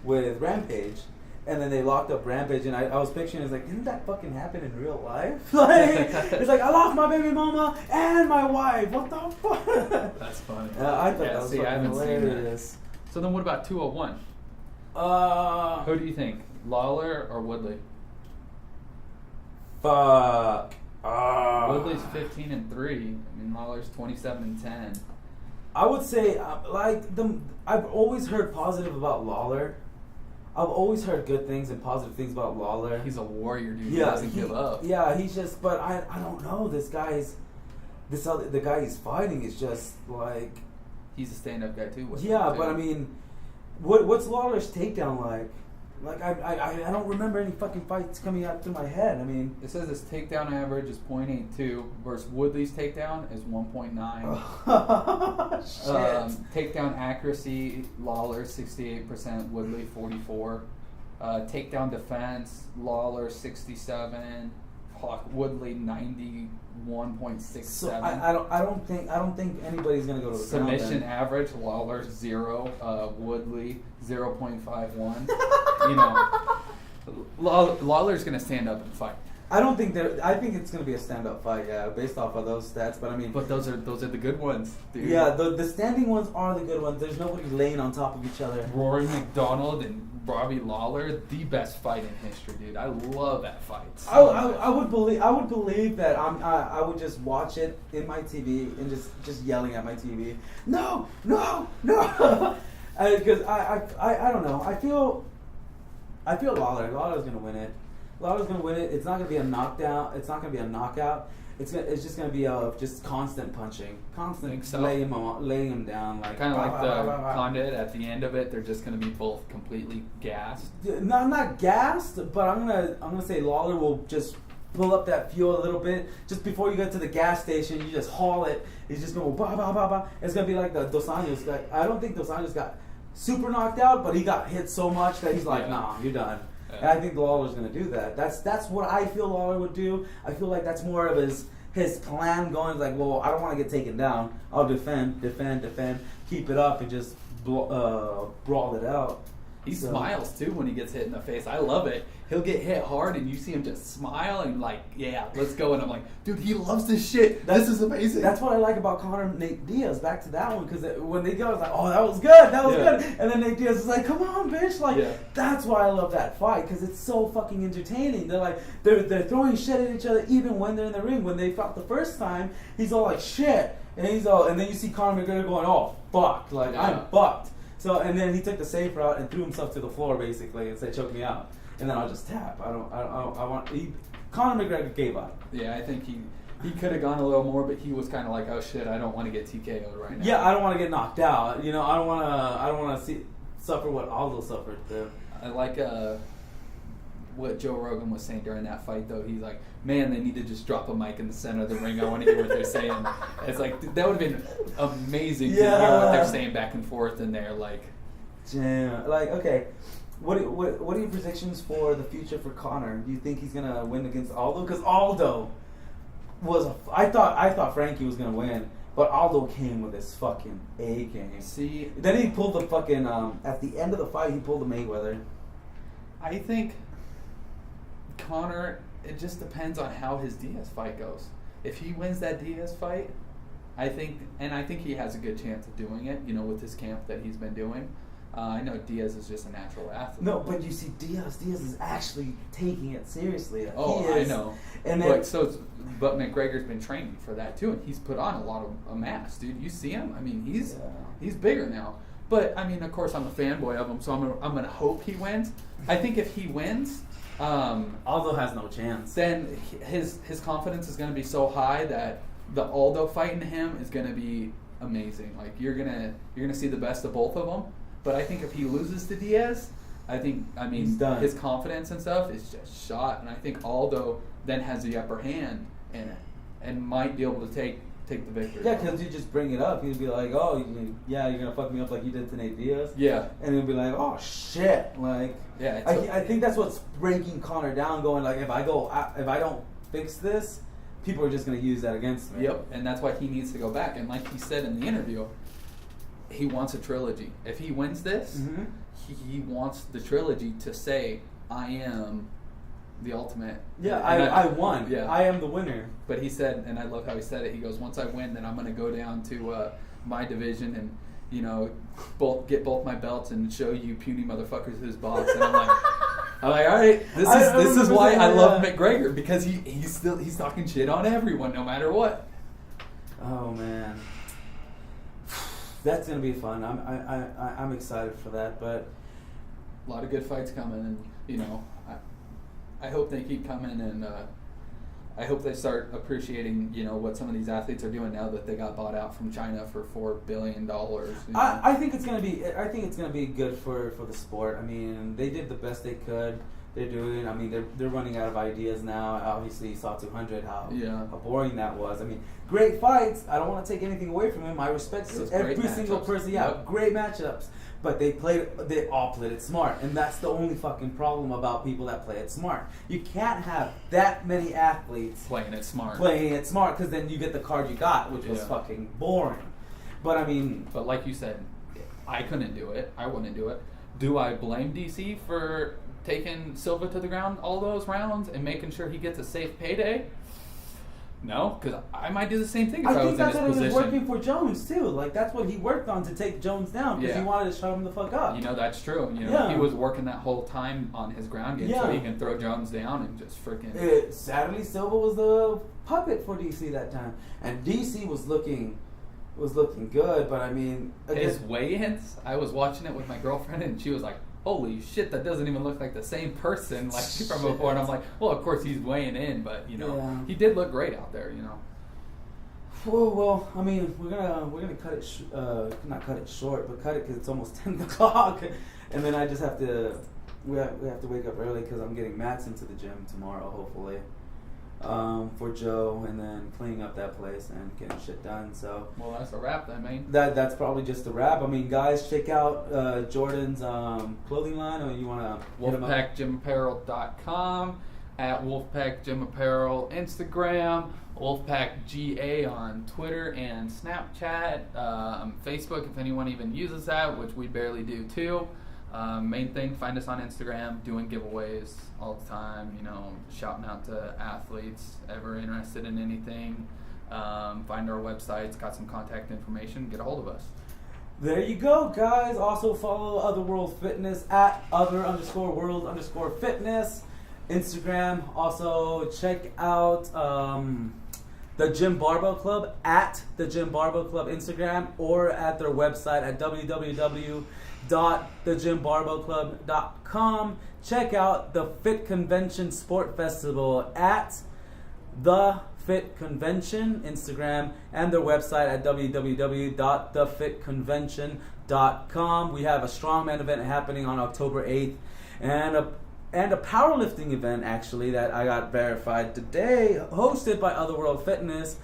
[SPEAKER 1] with Rampage, and then they locked up Rampage, and I was picturing it's like, didn't that fucking happen in real life? Like it's like I lost my baby mama and my wife. What the fuck?
[SPEAKER 2] That's funny.
[SPEAKER 1] I thought that was
[SPEAKER 2] I haven't
[SPEAKER 1] hilarious.
[SPEAKER 2] seen that. So then, what about 201? Who do you think, Lawler or Woodley?
[SPEAKER 1] Fuck.
[SPEAKER 2] Woodley's 15-3. I mean, Lawler's 27-10.
[SPEAKER 1] I would say I've always heard positive about Lawler. I've always heard good things and positive things about Lawler.
[SPEAKER 2] He's a warrior, dude. He doesn't give up.
[SPEAKER 1] Yeah, he's just. But I don't know. The guy he's fighting is just like.
[SPEAKER 2] He's a stand-up guy too.
[SPEAKER 1] Yeah, but I mean, what's Lawler's takedown like? Like I don't remember any fucking fights coming out through my head. I mean,
[SPEAKER 2] it says his takedown average is .82 versus Woodley's takedown is 1.9.
[SPEAKER 1] Shit.
[SPEAKER 2] Takedown accuracy, Lawler 68%, Woodley 44. Takedown defense, Lawler 67, Woodley 91.67.
[SPEAKER 1] So I don't think anybody's gonna go to the
[SPEAKER 2] submission average, Lawler 0, Woodley 0.51. Lawler's gonna stand up and fight.
[SPEAKER 1] I think it's gonna be a stand-up fight, yeah, based off of those stats. But I mean,
[SPEAKER 2] those are the good ones, dude.
[SPEAKER 1] Yeah, the standing ones are the good ones. There's nobody laying on top of each other.
[SPEAKER 2] Rory McDonald and Robbie Lawler, the best fight in history, dude. I love that fight.
[SPEAKER 1] I would believe that I would just watch it in my TV and just yelling at my TV. No, because I don't know. I feel Lawler's gonna win it. Lawler's gonna win it. It's not gonna be a knockdown. It's not gonna be a knockout. It's just gonna be just constant punching, laying him down, like
[SPEAKER 2] kind of like the Condit at the end of it. They're just gonna be both completely gassed.
[SPEAKER 1] Not gassed, but I'm gonna say Lawler will just pull up that fuel a little bit just before you get to the gas station. You just haul it. He's just gonna go ba ba ba ba. It's gonna be like the Dos Anjos guy. I don't think Dos Anjos got super knocked out, but he got hit so much that he's like, nah, you're done. Yeah. And I think Lawler's going to do that. That's what I feel Lawler would do. I feel like that's more of his plan going like, well, I don't want to get taken down. I'll defend, keep it up, and just brawl it out.
[SPEAKER 2] He smiles too when he gets hit in the face. I love it. He'll get hit hard and you see him just smile and like, yeah, let's go. And I'm like, dude, he loves this shit. This is amazing.
[SPEAKER 1] That's what I like about Conor Nate Diaz. Back to that one, because when they go, I was like, oh, that was good. And then Nate Diaz is like, come on, bitch. Like, that's why I love that fight, because it's so fucking entertaining. They're like, they're throwing shit at each other even when they're in the ring. When they fought the first time, he's all like, shit. And then you see Conor McGregor going, oh, fuck. Like, I'm fucked. So, and then he took the safe route and threw himself to the floor basically and said, choke me out. And then I'll just tap. Conor McGregor gave up.
[SPEAKER 2] Yeah, I think he could have gone a little more, but he was kind of like, oh shit, I don't want to get TKO'd right now.
[SPEAKER 1] Yeah, I don't want to get knocked out. You know, I don't want to suffer what Aldo suffered too.
[SPEAKER 2] I like what Joe Rogan was saying during that fight though. He's like, man, they need to just drop a mic in the center of the ring. I want to hear what they're saying. And it's like, that would have been amazing to hear what they're saying back and forth in there. Like,
[SPEAKER 1] yeah, like, okay. What are your predictions for the future for Conor? Do you think he's gonna win against Aldo? Because Aldo was I thought Frankie was gonna win, but Aldo came with his fucking A game.
[SPEAKER 2] See,
[SPEAKER 1] then he pulled the fucking at the end of the fight he pulled the Mayweather.
[SPEAKER 2] I think Conor, it just depends on how his Diaz fight goes. If he wins that Diaz fight, I think he has a good chance of doing it. You know, with his camp that he's been doing. I know Diaz is just a natural athlete.
[SPEAKER 1] No, but you see, Diaz is actually taking it seriously.
[SPEAKER 2] I know.
[SPEAKER 1] And
[SPEAKER 2] but McGregor's been training for that too, and he's put on a lot of mass, dude. You see him? I mean, he's bigger now. But I mean, of course, I'm a fanboy of him, so I'm gonna hope he wins. I think if he wins,
[SPEAKER 1] Aldo has no chance.
[SPEAKER 2] Then his confidence is gonna be so high that the Aldo fighting him is gonna be amazing. Like you're gonna see the best of both of them. But I think if he loses to Diaz, he's done. His confidence and stuff is just shot, and I think Aldo then has the upper hand and might be able to take the victory.
[SPEAKER 1] Yeah, because you just bring it up, he'd be like, "Oh, yeah, you're gonna fuck me up like you did to Nate Diaz."
[SPEAKER 2] Yeah,
[SPEAKER 1] and he'll be like, "Oh shit!" Like,
[SPEAKER 2] yeah,
[SPEAKER 1] I think that's what's breaking Conor down. Going like, if I don't fix this, people are just gonna use that against me.
[SPEAKER 2] Yep, and that's why he needs to go back. And like he said in the interview, he wants a trilogy. If he wins this, he wants the trilogy to say, "I am the ultimate."
[SPEAKER 1] Yeah, I won.
[SPEAKER 2] Yeah,
[SPEAKER 1] I am the winner.
[SPEAKER 2] But he said, and I love how he said it. He goes, "Once I win, then I'm going to go down to my division and get both my belts and show you puny motherfuckers who's boss." And I'm like, all right, this is why I love McGregor, because he's talking shit on everyone no matter what.
[SPEAKER 1] Oh man. That's gonna be fun. I'm excited for that, but
[SPEAKER 2] a lot of good fights coming, and I hope they keep coming, and I hope they start appreciating what some of these athletes are doing now that they got bought out from China for $4 billion.
[SPEAKER 1] I think it's gonna be good for the sport. I mean, they did the best they could. They're doing. I mean, they're running out of ideas now. Obviously, you saw 200 how boring that was. I mean, great fights. I don't want to take anything away from him. I respect every single person. Yeah, great matchups. But they all played it smart, and that's the only fucking problem about people that play it smart. You can't have that many athletes
[SPEAKER 2] playing it smart,
[SPEAKER 1] because then you get the card you got, which was fucking boring. But I mean,
[SPEAKER 2] but like you said, I couldn't do it. I wouldn't do it. Do I blame DC for taking Silva to the ground all those rounds and making sure he gets a safe payday? No, because I might do the same thing if I was in his position. I think that's what he was working
[SPEAKER 1] for Jones too. Like that's what he worked on to take Jones down because he wanted to shut him the fuck up.
[SPEAKER 2] That's true. He was working that whole time on his ground game so he can throw Jones down and just freaking.
[SPEAKER 1] Sadly, Silva was the puppet for DC that time, and DC was looking good. But I mean,
[SPEAKER 2] his weigh-ins. I was watching it with my girlfriend, and she was like, "Holy shit, that doesn't even look like the same person like from before." And I'm like, well, of course he's weighing in, but he did look great out there,
[SPEAKER 1] Well, I mean, we're gonna cut it, not cut it short, but cut it because it's almost 10 o'clock, and then I just have to, we have to wake up early because I'm getting Max into the gym tomorrow, hopefully, for Joe, and then cleaning up that place and getting shit done. So
[SPEAKER 2] well, that's a wrap then, man.
[SPEAKER 1] That's probably just a wrap. I mean, guys, check out Jordan's clothing line, or you want to
[SPEAKER 2] WolfpackGymApparel.com, at Wolfpack Gym Apparel Instagram, Wolfpack GA on Twitter and Snapchat, Facebook if anyone even uses that, which we barely do too. Main thing, find us on Instagram, doing giveaways all the time, shouting out to athletes ever interested in anything. Find our website, it's got some contact information, get a hold of us.
[SPEAKER 1] There you go, guys. Also follow Other World Fitness at other_world_fitness Instagram. Also check out the Gym Barbell Club at the Gym Barbell Club Instagram, or at their website at www.thegymbarbellclub.com. Check out the Fit Convention Sport Festival at the Fit Convention Instagram, and their website at www.thefitconvention.com. We have a strongman event happening on October 8th, and a powerlifting event actually that I got verified today, hosted by Other World Fitness,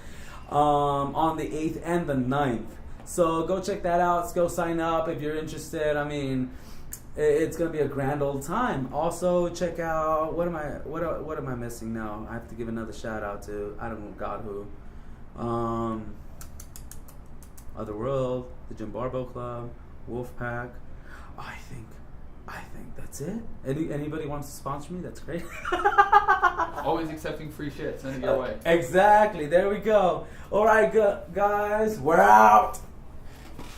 [SPEAKER 1] on the 8th and the 9th. So go check that out. Go sign up if you're interested. I mean, it's gonna be a grand old time. Also check out what am I missing now? I have to give another shout out to I don't know God who. Other World, the Gym Barbell Club, Wolfpack. I think that's it. Anybody wants to sponsor me? That's great.
[SPEAKER 2] Always accepting free shit. Send it your way.
[SPEAKER 1] Exactly. There we go. All right, guys. We're out.